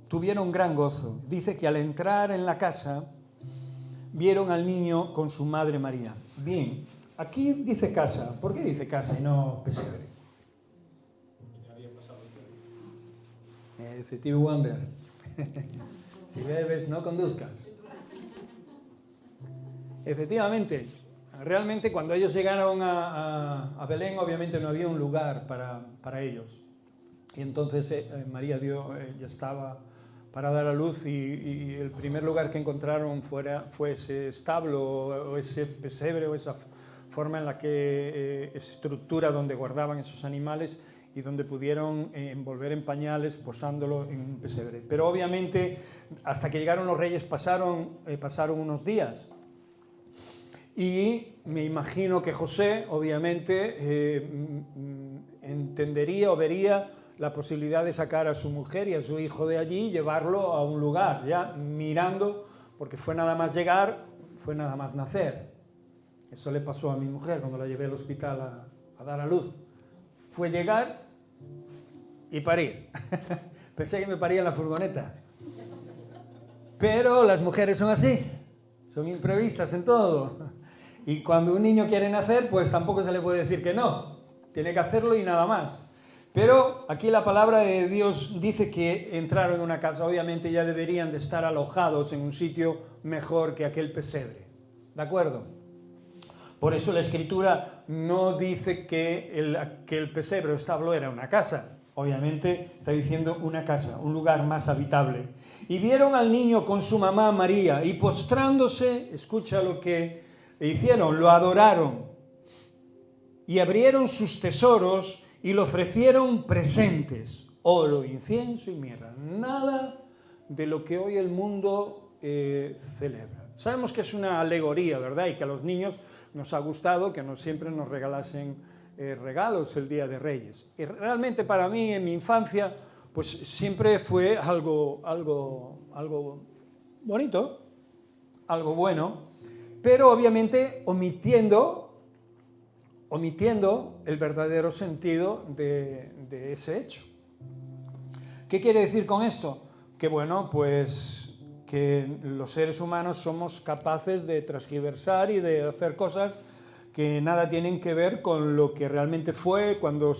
tuvieron gran gozo. Dice que al entrar en la casa, vieron al niño con su madre María. Bien, aquí dice casa. ¿Por qué dice casa y no pesebre? Stevie Wonder. Si bebes, no conduzcas. Efectivamente, realmente cuando ellos llegaron a Belén, obviamente no había un lugar para ellos. Y entonces María ya estaba para dar a luz y el primer lugar que encontraron fue ese establo o ese pesebre o esa forma en la que estructura donde guardaban esos animales y donde pudieron envolver en pañales posándolo en un pesebre. Pero obviamente hasta que llegaron los reyes pasaron unos días y me imagino que José obviamente entendería o vería la posibilidad de sacar a su mujer y a su hijo de allí y llevarlo a un lugar, ya mirando, porque fue nada más llegar, fue nada más nacer. Eso le pasó a mi mujer cuando la llevé al hospital a dar a luz. Fue llegar y parir. Pensé que me paría en la furgoneta. Pero las mujeres son así, son imprevistas en todo. Y cuando un niño quiere nacer, pues tampoco se le puede decir que no. Tiene que hacerlo y nada más. Pero aquí la palabra de Dios dice que entraron en una casa, obviamente ya deberían de estar alojados en un sitio mejor que aquel pesebre. ¿De acuerdo? Por eso la Escritura no dice que el pesebre o establo era una casa. Obviamente está diciendo una casa, un lugar más habitable. Y vieron al niño con su mamá María y postrándose, escucha lo que hicieron, lo adoraron. Y abrieron sus tesoros y le ofrecieron presentes, oro, incienso y mirra. Nada de lo que hoy el mundo celebra. Sabemos que es una alegoría, ¿verdad? Y que a los niños nos ha gustado que siempre nos regalasen regalos el Día de Reyes. Y realmente para mí, en mi infancia, pues siempre fue algo bonito, algo bueno, pero obviamente omitiendo el verdadero sentido de ese hecho. ¿Qué quiere decir con esto? Que bueno, pues que los seres humanos somos capaces de transgiversar y de hacer cosas que nada tienen que ver con lo que realmente fue cuando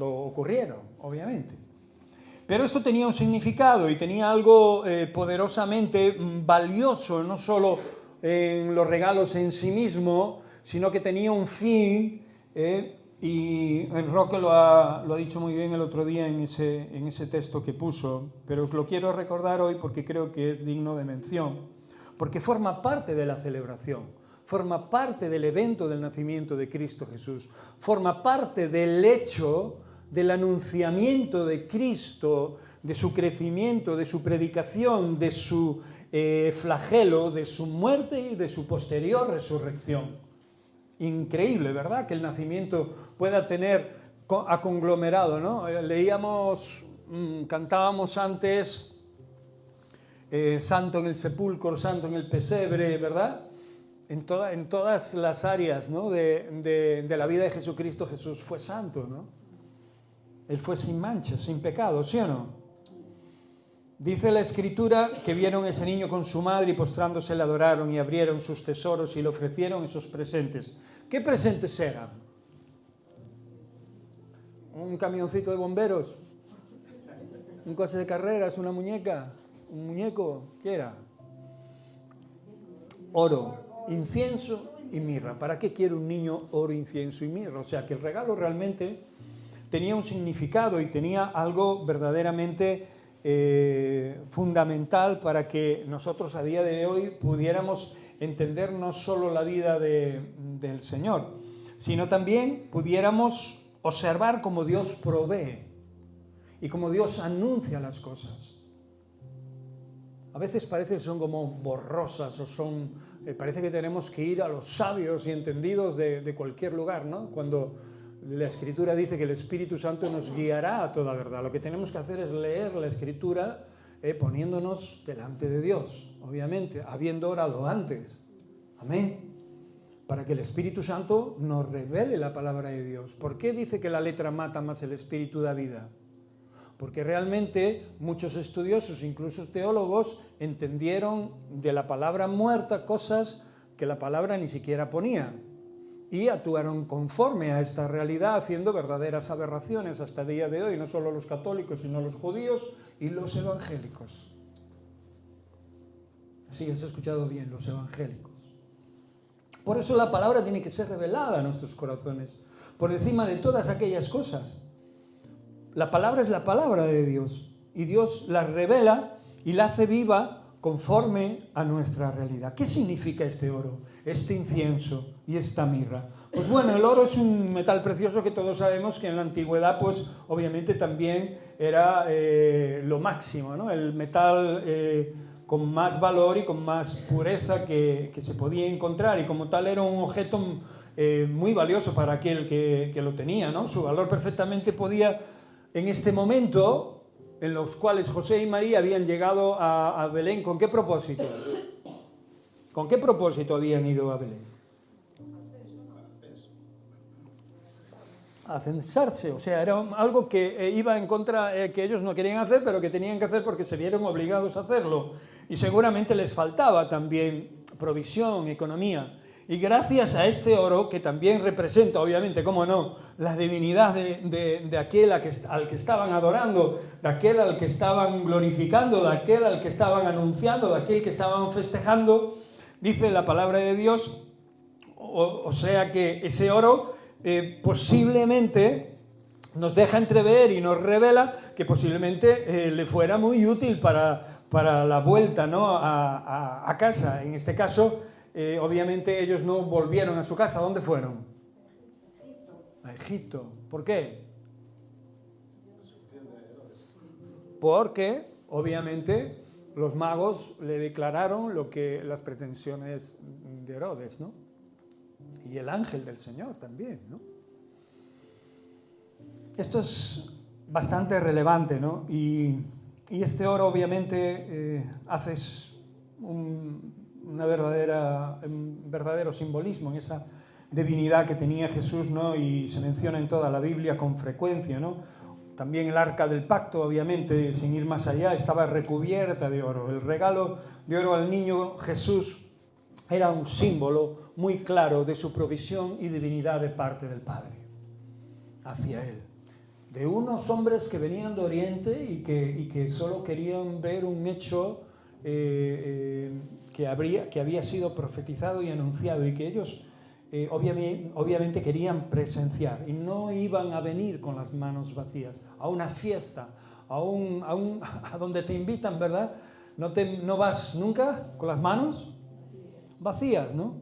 ocurrieron, obviamente. Pero esto tenía un significado y tenía algo poderosamente valioso, no solo en los regalos en sí mismo, sino que tenía un fin, y Roque lo ha dicho muy bien el otro día en ese texto que puso, pero os lo quiero recordar hoy porque creo que es digno de mención, porque forma parte de la celebración, forma parte del evento del nacimiento de Cristo Jesús, forma parte del hecho del anunciamiento de Cristo, de su crecimiento, de su predicación, de su flagelo, de su muerte y de su posterior resurrección. Increíble, ¿verdad? Que el nacimiento pueda tener a conglomerado, ¿no? Leíamos, cantábamos antes, santo en el sepulcro, santo en el pesebre, ¿verdad? En todas las áreas, ¿no? de la vida de Jesucristo, Jesús fue santo, ¿no? Él fue sin mancha, sin pecado, ¿sí o no? Dice la Escritura que vieron a ese niño con su madre y postrándose le adoraron y abrieron sus tesoros y le ofrecieron esos presentes. ¿Qué presentes eran? ¿Un camioncito de bomberos? ¿Un coche de carreras? ¿Una muñeca? ¿Un muñeco? ¿Qué era? Oro, incienso y mirra. ¿Para qué quiere un niño oro, incienso y mirra? O sea, que el regalo realmente tenía un significado y tenía algo verdaderamente fundamental para que nosotros a día de hoy pudiéramos entender no solo la vida del Señor, sino también pudiéramos observar cómo Dios provee y cómo Dios anuncia las cosas. A veces parece que son como borrosas o parece que tenemos que ir a los sabios y entendidos de cualquier lugar, ¿no? Cuando la Escritura dice que el Espíritu Santo nos guiará a toda verdad. Lo que tenemos que hacer es leer la Escritura poniéndonos delante de Dios, obviamente, habiendo orado antes. Amén. Para que el Espíritu Santo nos revele la palabra de Dios. ¿Por qué dice que la letra mata más el Espíritu da vida? Porque realmente muchos estudiosos, incluso teólogos, entendieron de la palabra muerta cosas que la palabra ni siquiera ponía. Y actuaron conforme a esta realidad, haciendo verdaderas aberraciones hasta el día de hoy, no solo los católicos, sino los judíos y los evangélicos. Sí, has escuchado bien, los evangélicos. Por eso la palabra tiene que ser revelada a nuestros corazones, por encima de todas aquellas cosas. La palabra es la palabra de Dios, y Dios la revela y la hace viva conforme a nuestra realidad. ¿Qué significa este oro, este incienso y esta mirra? Pues bueno, el oro es un metal precioso que todos sabemos que en la antigüedad, pues obviamente también era lo máximo, ¿no? El metal con más valor y con más pureza que se podía encontrar, y como tal era un objeto muy valioso para aquel que lo tenía, ¿no? Su valor perfectamente podía, en este momento en los cuales José y María habían llegado a Belén, ¿con qué propósito? ¿Con qué propósito habían ido a Belén? A censarse, o sea, era algo que iba en contra, que ellos no querían hacer, pero que tenían que hacer porque se vieron obligados a hacerlo. Y seguramente les faltaba también provisión, economía. Y gracias a este oro, que también representa, obviamente, cómo no, la divinidad de aquel al que estaban adorando, de aquel al que estaban glorificando, de aquel al que estaban anunciando, de aquel que estaban festejando, dice la palabra de Dios, o sea que ese oro posiblemente nos deja entrever y nos revela que posiblemente le fuera muy útil para la vuelta, ¿no? a casa. En este caso, obviamente ellos no volvieron a su casa. ¿Dónde fueron? a Egipto. ¿Por qué? Porque, obviamente, los magos le declararon las pretensiones de Herodes, ¿no? Y el ángel del Señor también, ¿no? Esto es bastante relevante, ¿no? Y este oro, obviamente, hace un verdadero simbolismo en esa divinidad que tenía Jesús, ¿no? Y se menciona en toda la Biblia con frecuencia, ¿no? También el arca del pacto, obviamente, sin ir más allá, estaba recubierta de oro. El regalo de oro al niño Jesús era un símbolo muy claro de su provisión y divinidad de parte del Padre hacia él. De unos hombres que venían de Oriente y que solo querían ver un hecho que había sido profetizado y anunciado, y que ellos obviamente querían presenciar, y no iban a venir con las manos vacías a una fiesta, a donde te invitan, ¿verdad? No vas nunca con las manos vacías, ¿no?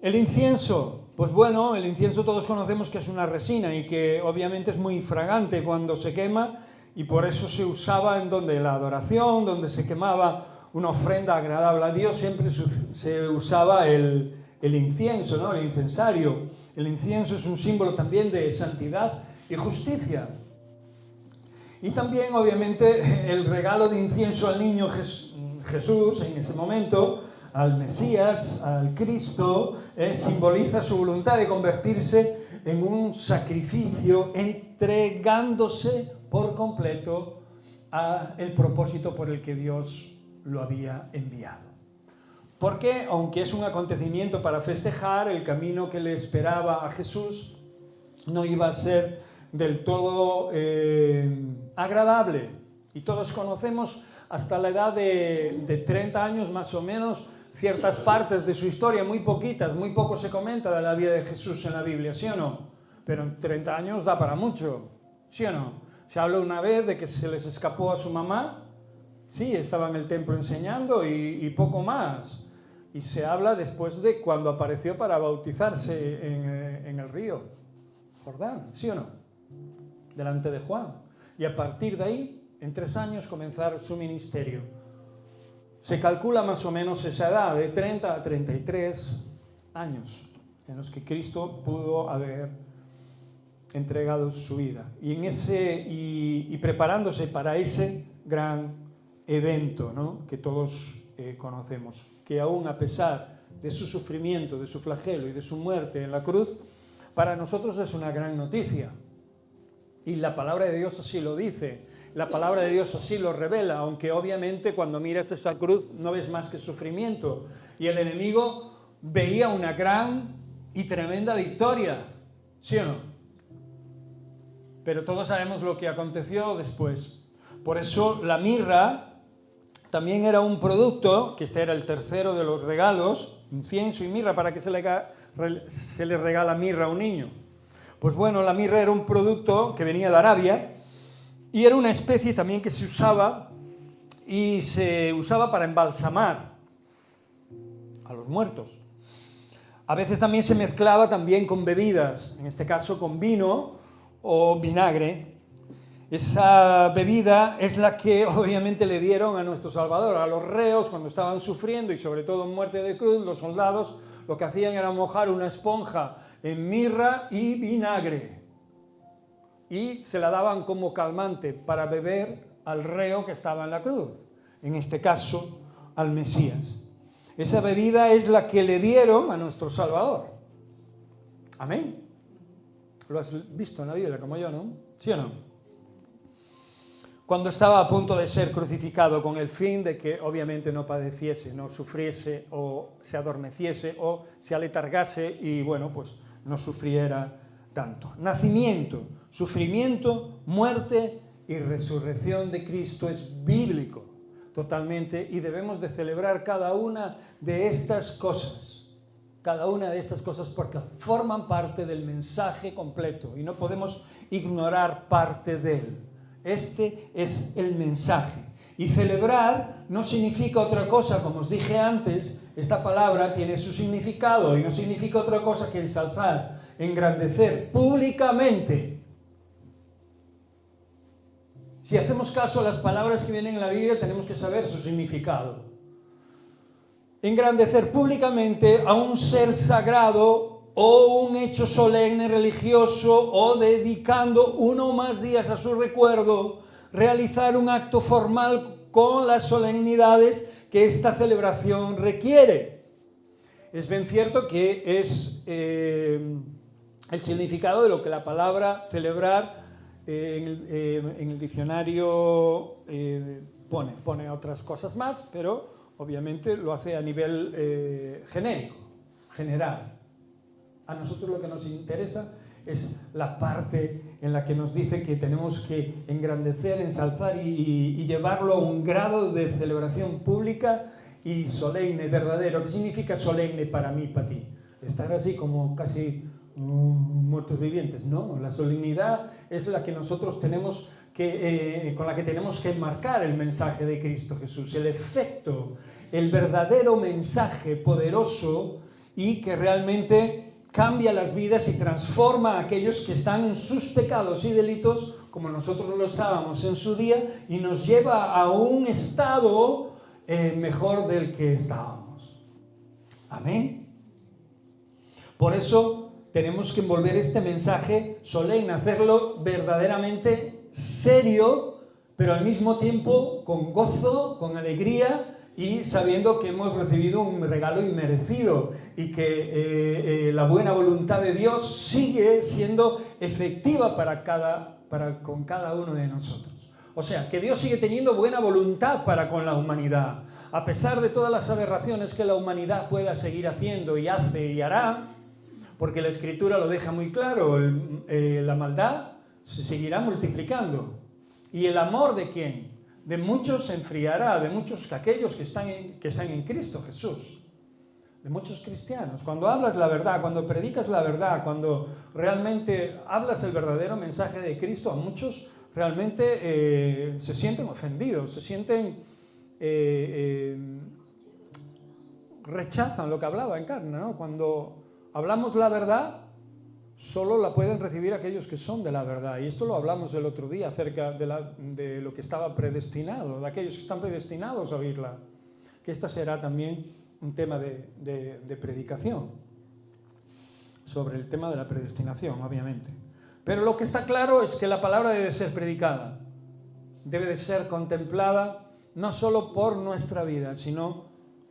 El incienso, pues bueno, el incienso todos conocemos que es una resina y que obviamente es muy fragante cuando se quema, y por eso se usaba en la adoración, donde se quemaba una ofrenda agradable a Dios, siempre se usaba el incienso, ¿no? El incensario. El incienso es un símbolo también de santidad y justicia. Y también, obviamente, el regalo de incienso al niño Jesús en ese momento, al Mesías, al Cristo, simboliza su voluntad de convertirse en un sacrificio, entregándose por completo al propósito por el que Dios lo había enviado. Porque, aunque es un acontecimiento para festejar, el camino que le esperaba a Jesús no iba a ser del todo agradable. Y todos conocemos hasta la edad de 30 años más o menos ciertas partes de su historia, muy poquitas, muy poco se comenta de la vida de Jesús en la Biblia, ¿sí o no? Pero en 30 años da para mucho, ¿sí o no? Se habla una vez de que se les escapó a su mamá, sí, estaba en el templo enseñando y poco más. Y se habla después de cuando apareció para bautizarse en el río Jordán, ¿sí o no? Delante de Juan. Y a partir de ahí, en 3 años, comenzar su ministerio. Se calcula más o menos esa edad, de 30 a 33 años, en los que Cristo pudo haber entregado su vida. Y preparándose para ese gran evento, ¿no? Que todos conocemos, que aún a pesar de su sufrimiento, de su flagelo y de su muerte en la cruz, para nosotros es una gran noticia. Y la palabra de Dios así lo dice, la palabra de Dios así lo revela, aunque obviamente cuando miras esa cruz no ves más que sufrimiento. Y el enemigo veía una gran y tremenda victoria, ¿sí o no? Pero todos sabemos lo que aconteció después. Por eso la mirra también era un producto, que este era el tercero de los regalos, incienso y mirra. ¿Para qué se le regala mirra a un niño? Pues bueno, la mirra era un producto que venía de Arabia y era una especie también que se usaba para embalsamar a los muertos. A veces también se mezclaba también con bebidas, en este caso con vino o vinagre. Esa bebida es la que obviamente le dieron a nuestro Salvador, a los reos cuando estaban sufriendo y sobre todo en muerte de cruz. Los soldados lo que hacían era mojar una esponja en mirra y vinagre y se la daban como calmante para beber al reo que estaba en la cruz, en este caso al Mesías. Esa bebida es la que le dieron a nuestro Salvador. Amén. Lo has visto en la Biblia como yo, ¿no? ¿Sí o no? Cuando estaba a punto de ser crucificado, con el fin de que obviamente no padeciese, no sufriese o se adormeciese o se aletargase y bueno, pues no sufriera tanto. Nacimiento, sufrimiento, muerte y resurrección de Cristo es bíblico totalmente, y debemos de celebrar cada una de estas cosas porque forman parte del mensaje completo y no podemos ignorar parte de él. Este es el mensaje. Y celebrar no significa otra cosa, como os dije antes, esta palabra tiene su significado y no significa otra cosa que ensalzar, engrandecer públicamente. Si hacemos caso a las palabras que vienen en la Biblia, tenemos que saber su significado. Engrandecer públicamente a un ser sagrado o un hecho solemne religioso o dedicando uno o más días a su recuerdo, realizar un acto formal con las solemnidades que esta celebración requiere. Es bien cierto que es el significado de lo que la palabra celebrar en el diccionario pone otras cosas más, pero obviamente lo hace a nivel genérico, general. A nosotros lo que nos interesa es la parte en la que nos dice que tenemos que engrandecer, ensalzar y llevarlo a un grado de celebración pública y solemne, verdadero. ¿Qué significa solemne para mí, para ti? Estar así como casi muertos vivientes. No, la solemnidad es la que nosotros tenemos que, con la que tenemos que enmarcar el mensaje de Cristo Jesús, el efecto, el verdadero mensaje poderoso y que realmente cambia las vidas y transforma a aquellos que están en sus pecados y delitos, como nosotros lo estábamos en su día, y nos lleva a un estado mejor del que estábamos. Amén. Por eso tenemos que envolver este mensaje solemne, hacerlo verdaderamente serio, pero al mismo tiempo con gozo, con alegría, y sabiendo que hemos recibido un regalo inmerecido y que la buena voluntad de Dios sigue siendo efectiva con cada uno de nosotros. O sea, que Dios sigue teniendo buena voluntad para con la humanidad. A pesar de todas las aberraciones que la humanidad pueda seguir haciendo y hace y hará, porque la Escritura lo deja muy claro, la maldad se seguirá multiplicando. ¿Y el amor de quién? De muchos se enfriará, de muchos aquellos que están en Cristo Jesús, de muchos cristianos. Cuando hablas la verdad, cuando predicas la verdad, cuando realmente hablas el verdadero mensaje de Cristo, a muchos realmente se sienten ofendidos, se sienten, rechazan lo que hablaba en carne, ¿no? Cuando hablamos la verdad, solo la pueden recibir aquellos que son de la verdad. Y esto lo hablamos el otro día acerca de lo que estaba predestinado, de aquellos que están predestinados a oírla. Que esta será también un tema de predicación, sobre el tema de la predestinación, obviamente. Pero lo que está claro es que la palabra debe ser predicada, debe de ser contemplada, no solo por nuestra vida, sino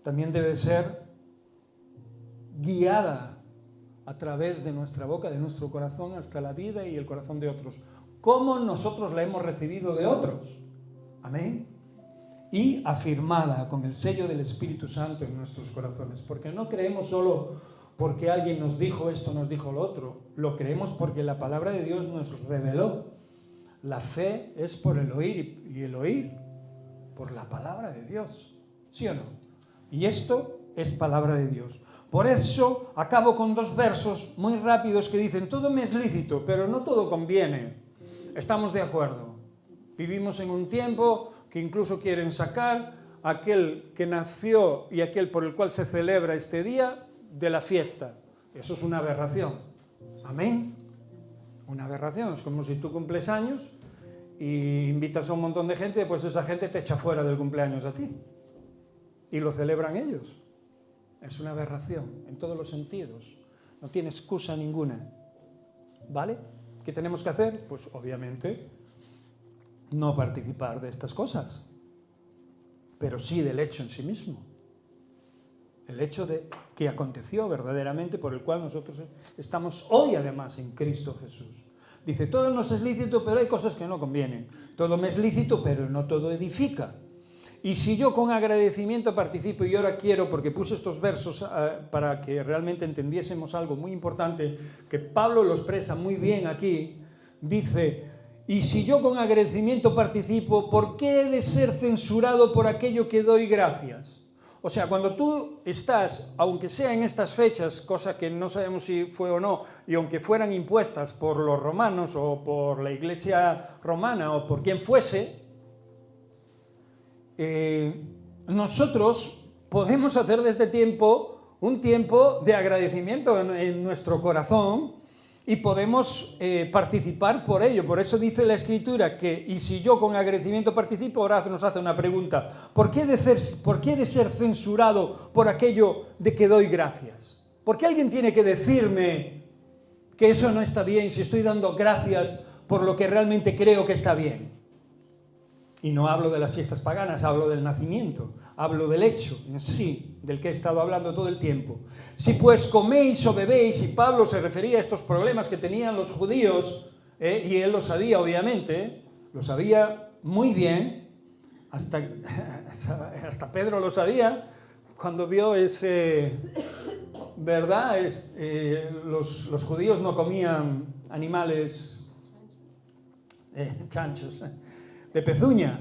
también debe de ser guiada a través de nuestra boca, de nuestro corazón, hasta la vida y el corazón de otros. ¿Cómo nosotros la hemos recibido de otros? Amén. Y afirmada con el sello del Espíritu Santo en nuestros corazones. Porque no creemos solo porque alguien nos dijo esto, nos dijo lo otro. Lo creemos porque la palabra de Dios nos reveló. La fe es por el oír y el oír por la palabra de Dios. ¿Sí o no? Y esto es palabra de Dios. Por eso acabo con 2 versos muy rápidos que dicen: todo me es lícito, pero no todo conviene. Estamos de acuerdo. Vivimos en un tiempo que incluso quieren sacar aquel que nació y aquel por el cual se celebra este día de la fiesta. Eso es una aberración. Amén. Una aberración. Es como si tú cumples años y invitas a un montón de gente, pues esa gente te echa fuera del cumpleaños a ti. Y lo celebran ellos. Es una aberración en todos los sentidos. No tiene excusa ninguna. ¿Vale? ¿Qué tenemos que hacer? Pues obviamente no participar de estas cosas, pero sí del hecho en sí mismo. El hecho de que aconteció verdaderamente, por el cual nosotros estamos hoy además en Cristo Jesús. Dice: todo nos es lícito, pero hay cosas que no convienen. Todo me es lícito, pero no todo edifica. Y si yo con agradecimiento participo, y ahora quiero, porque puse estos versos para que realmente entendiésemos algo muy importante, que Pablo lo expresa muy bien aquí, dice: y si yo con agradecimiento participo, ¿por qué he de ser censurado por aquello que doy gracias? O sea, cuando tú estás, aunque sea en estas fechas, cosa que no sabemos si fue o no, y aunque fueran impuestas por los romanos o por la iglesia romana o por quien fuese, nosotros podemos hacer de este tiempo un tiempo de agradecimiento en nuestro corazón y podemos participar por ello. Por eso dice la Escritura que, y si yo con agradecimiento participo, ahora nos hace una pregunta: ¿por qué he de ser censurado por aquello de que doy gracias? ¿Por qué alguien tiene que decirme que eso no está bien si estoy dando gracias por lo que realmente creo que está bien? Y no hablo de las fiestas paganas, hablo del nacimiento, hablo del hecho en sí, del que he estado hablando todo el tiempo. Si pues coméis o bebéis, y Pablo se refería a estos problemas que tenían los judíos, y él lo sabía obviamente, lo sabía muy bien, hasta Pedro lo sabía, cuando vio ese, ¿verdad? Los judíos no comían animales, chanchos, de pezuña,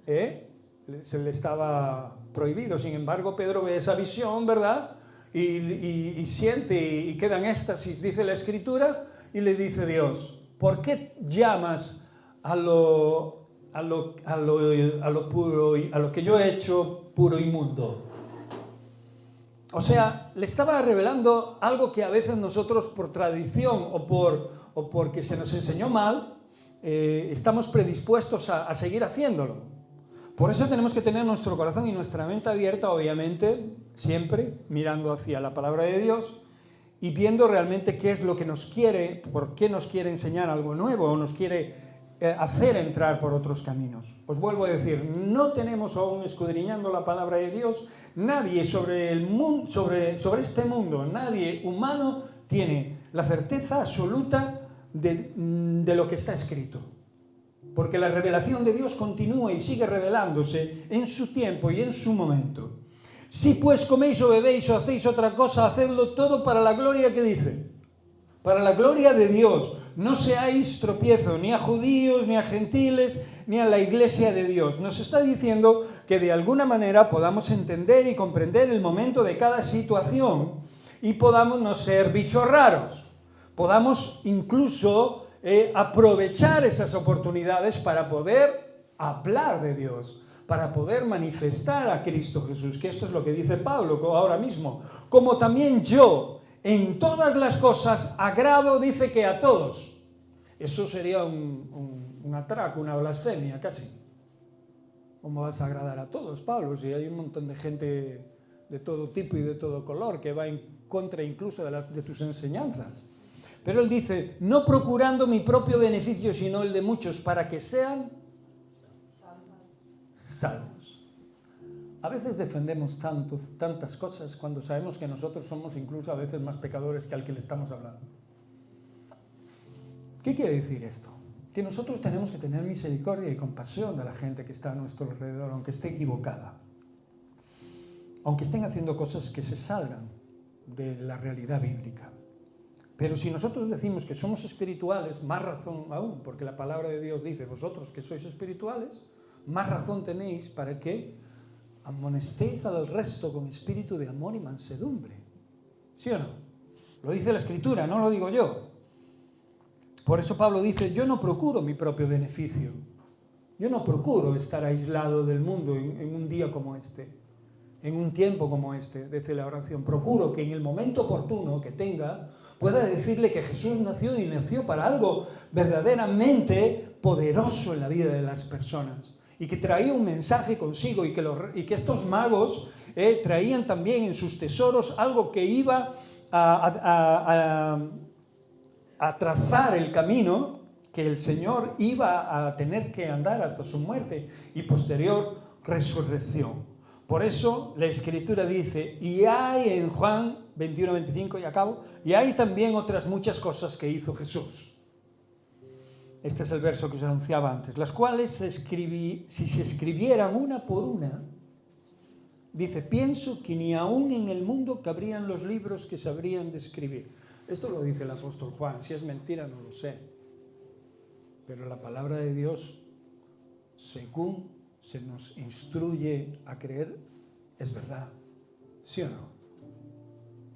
se le estaba prohibido. Sin embargo, Pedro ve esa visión, ¿verdad? Y siente y queda en éxtasis, dice la Escritura, y le dice Dios: ¿por qué llamas a lo puro, a lo que yo he hecho puro inmundo? O sea, le estaba revelando algo que a veces nosotros por tradición o porque se nos enseñó mal, estamos predispuestos a seguir haciéndolo. Por eso tenemos que tener nuestro corazón y nuestra mente abierta, obviamente, siempre mirando hacia la palabra de Dios y viendo realmente qué es lo que nos quiere, por qué nos quiere enseñar algo nuevo o nos quiere hacer entrar por otros caminos. Os vuelvo a decir, no tenemos aún, escudriñando la palabra de Dios, nadie sobre el mundo, sobre este mundo, nadie humano tiene la certeza absoluta de lo que está escrito. Porque la revelación de Dios continúa y sigue revelándose en su tiempo y en su momento. Si pues coméis o bebéis o hacéis otra cosa, hacedlo todo para la gloria, que dice, para la gloria de Dios. No seáis tropiezo ni a judíos, ni a gentiles, ni a la iglesia de Dios. Nos está diciendo que de alguna manera podamos entender y comprender el momento de cada situación y podamos no ser bichos raros. Podamos incluso aprovechar esas oportunidades para poder hablar de Dios, para poder manifestar a Cristo Jesús, que esto es lo que dice Pablo ahora mismo. Como también yo, en todas las cosas, agrado, dice, que a todos. Eso sería un atraco, una blasfemia casi. ¿Cómo vas a agradar a todos, Pablo? Si hay un montón de gente de todo tipo y de todo color que va en contra incluso de tus enseñanzas. Pero él dice, no procurando mi propio beneficio, sino el de muchos, para que sean salvos. A veces defendemos tantas cosas cuando sabemos que nosotros somos incluso a veces más pecadores que al que le estamos hablando. ¿Qué quiere decir esto? Que nosotros tenemos que tener misericordia y compasión de la gente que está a nuestro alrededor, aunque esté equivocada. Aunque estén haciendo cosas que se salgan de la realidad bíblica. Pero si nosotros decimos que somos espirituales, más razón aún, porque la palabra de Dios dice, vosotros que sois espirituales, más razón tenéis para que amonestéis al resto con espíritu de amor y mansedumbre. ¿Sí o no? Lo dice la Escritura, no lo digo yo. Por eso Pablo dice, yo no procuro mi propio beneficio. Yo no procuro estar aislado del mundo en un día como este, en un tiempo como este de celebración. Procuro que en el momento oportuno que tenga, pueda decirle que Jesús nació y nació para algo verdaderamente poderoso en la vida de las personas. Y que traía un mensaje consigo y que estos magos traían también en sus tesoros algo que iba a trazar el camino que el Señor iba a tener que andar hasta su muerte y posterior resurrección. Por eso la Escritura dice, y hay en Juan 21-25, y acabo, y hay también otras muchas cosas que hizo Jesús. Este es el verso que os anunciaba antes, las cuales si se escribieran una por una, dice, pienso que ni aún en el mundo cabrían los libros que se habrían de escribir. Esto lo dice el apóstol Juan, si es mentira no lo sé, pero la palabra de Dios, según se nos instruye a creer, es verdad, ¿sí o no?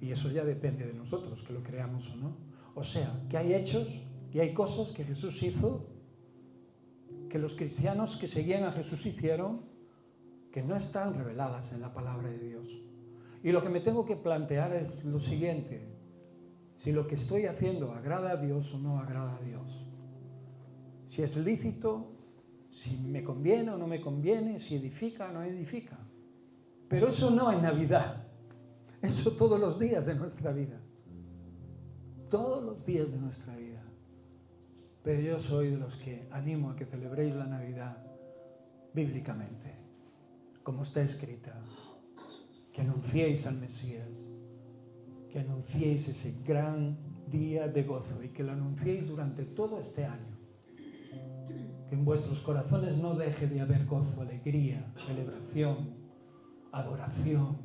Y eso ya depende de nosotros, que lo creamos o no. O sea, que hay hechos y hay cosas que Jesús hizo, que los cristianos que seguían a Jesús hicieron, que no están reveladas en la palabra de Dios. Y lo que me tengo que plantear es lo siguiente: si lo que estoy haciendo agrada a Dios o no agrada a Dios. Si es lícito, si me conviene o no me conviene, si edifica o no edifica. Pero eso no en Navidad, eso todos los días de nuestra vida. Todos los días de nuestra vida. Pero yo soy de los que animo a que celebréis la Navidad bíblicamente, como está escrita, que anunciéis al Mesías, que anunciéis ese gran día de gozo y que lo anunciéis durante todo este año. Que en vuestros corazones no deje de haber gozo, alegría, celebración, adoración,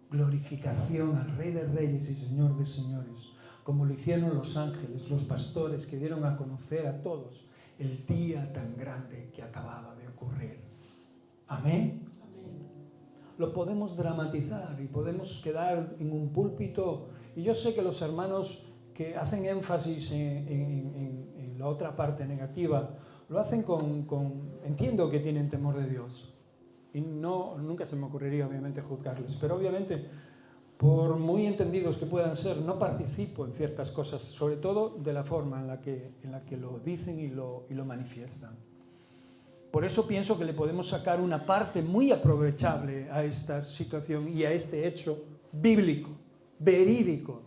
glorificación al Rey de Reyes y Señor de Señores, como lo hicieron los ángeles, los pastores que dieron a conocer a todos el día tan grande que acababa de ocurrir. Amén. Lo podemos dramatizar y podemos quedar en un púlpito. Y yo sé que los hermanos que hacen énfasis en la otra parte negativa, lo hacen entiendo que tienen temor de Dios. Y nunca se me ocurriría, obviamente, juzgarles. Pero obviamente, por muy entendidos que puedan ser, no participo en ciertas cosas, sobre todo de la forma en la que lo dicen y lo manifiestan. Por eso pienso que le podemos sacar una parte muy aprovechable a esta situación y a este hecho bíblico, verídico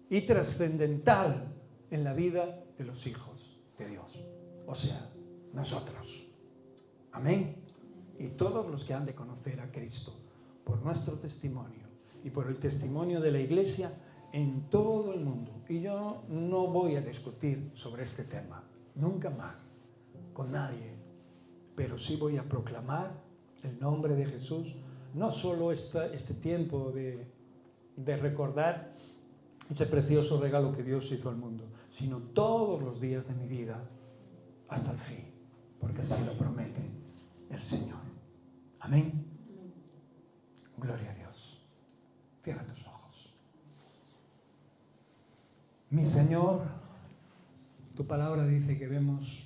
y trascendental en la vida de los hijos de Dios. O sea, nosotros. Amén. Y todos los que han de conocer a Cristo por nuestro testimonio y por el testimonio de la Iglesia en todo el mundo. Y yo no voy a discutir sobre este tema, nunca más, con nadie. Pero sí voy a proclamar el nombre de Jesús, no solo este tiempo de recordar ese precioso regalo que Dios hizo al mundo, sino todos los días de mi vida hasta el fin, porque así lo promete el Señor. Amén. Gloria a Dios. Cierra tus ojos. Mi Señor, tu palabra dice que vemos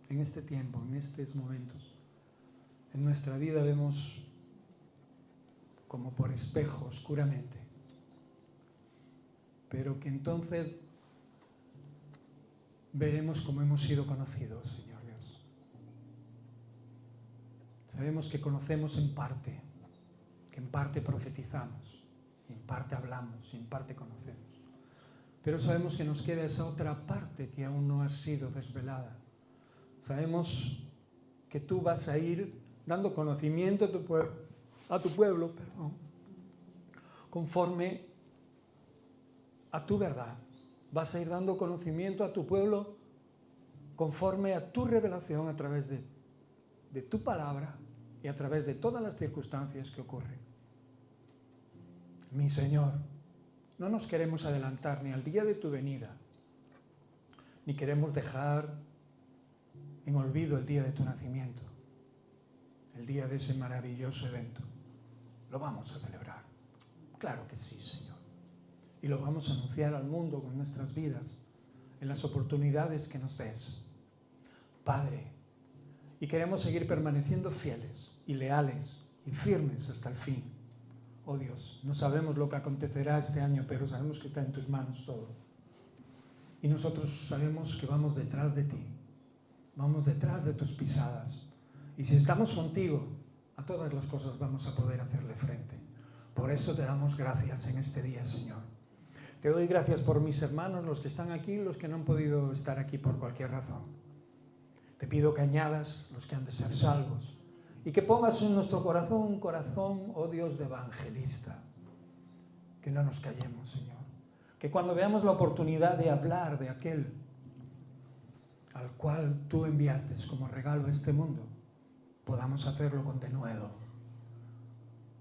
en este tiempo, en estos momentos, en nuestra vida vemos como por espejo, oscuramente, pero que entonces veremos cómo hemos sido conocidos, Señor Dios. Sabemos que conocemos en parte, que en parte profetizamos, en parte hablamos, en parte conocemos, pero sabemos que nos queda esa otra parte que aún no ha sido desvelada. Sabemos que tú vas a ir dando conocimiento a tu pueblo, conforme a tu verdad. Vas a ir dando conocimiento a tu pueblo conforme a tu revelación a través de tu palabra y a través de todas las circunstancias que ocurren. Mi Señor, no nos queremos adelantar ni al día de tu venida, ni queremos dejar en olvido el día de tu nacimiento, el día de ese maravilloso evento. Lo vamos a celebrar. Claro que sí, Señor. Y lo vamos a anunciar al mundo con nuestras vidas, en las oportunidades que nos des. Padre, y queremos seguir permaneciendo fieles y leales y firmes hasta el fin. Oh Dios, no sabemos lo que acontecerá este año, pero sabemos que está en tus manos todo. Y nosotros sabemos que vamos detrás de ti. Vamos detrás de tus pisadas. Y si estamos contigo, a todas las cosas vamos a poder hacerle frente. Por eso te damos gracias en este día, Señor. Te doy gracias por mis hermanos, los que están aquí, los que no han podido estar aquí por cualquier razón. Te pido que añadas los que han de ser salvos y que pongas en nuestro corazón un corazón, oh Dios, de evangelista. Que no nos callemos, Señor. Que cuando veamos la oportunidad de hablar de aquel al cual tú enviaste como regalo a este mundo, podamos hacerlo con denuedo,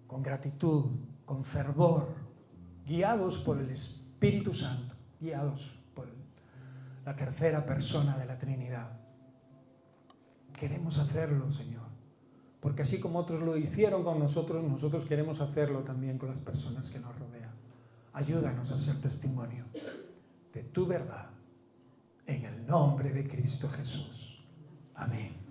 con gratitud, con fervor, guiados por el Espíritu Santo, guiados por la tercera persona de la Trinidad. Queremos hacerlo, Señor, porque así como otros lo hicieron con nosotros, nosotros queremos hacerlo también con las personas que nos rodean. Ayúdanos a ser testimonio de tu verdad. En el nombre de Cristo Jesús. Amén.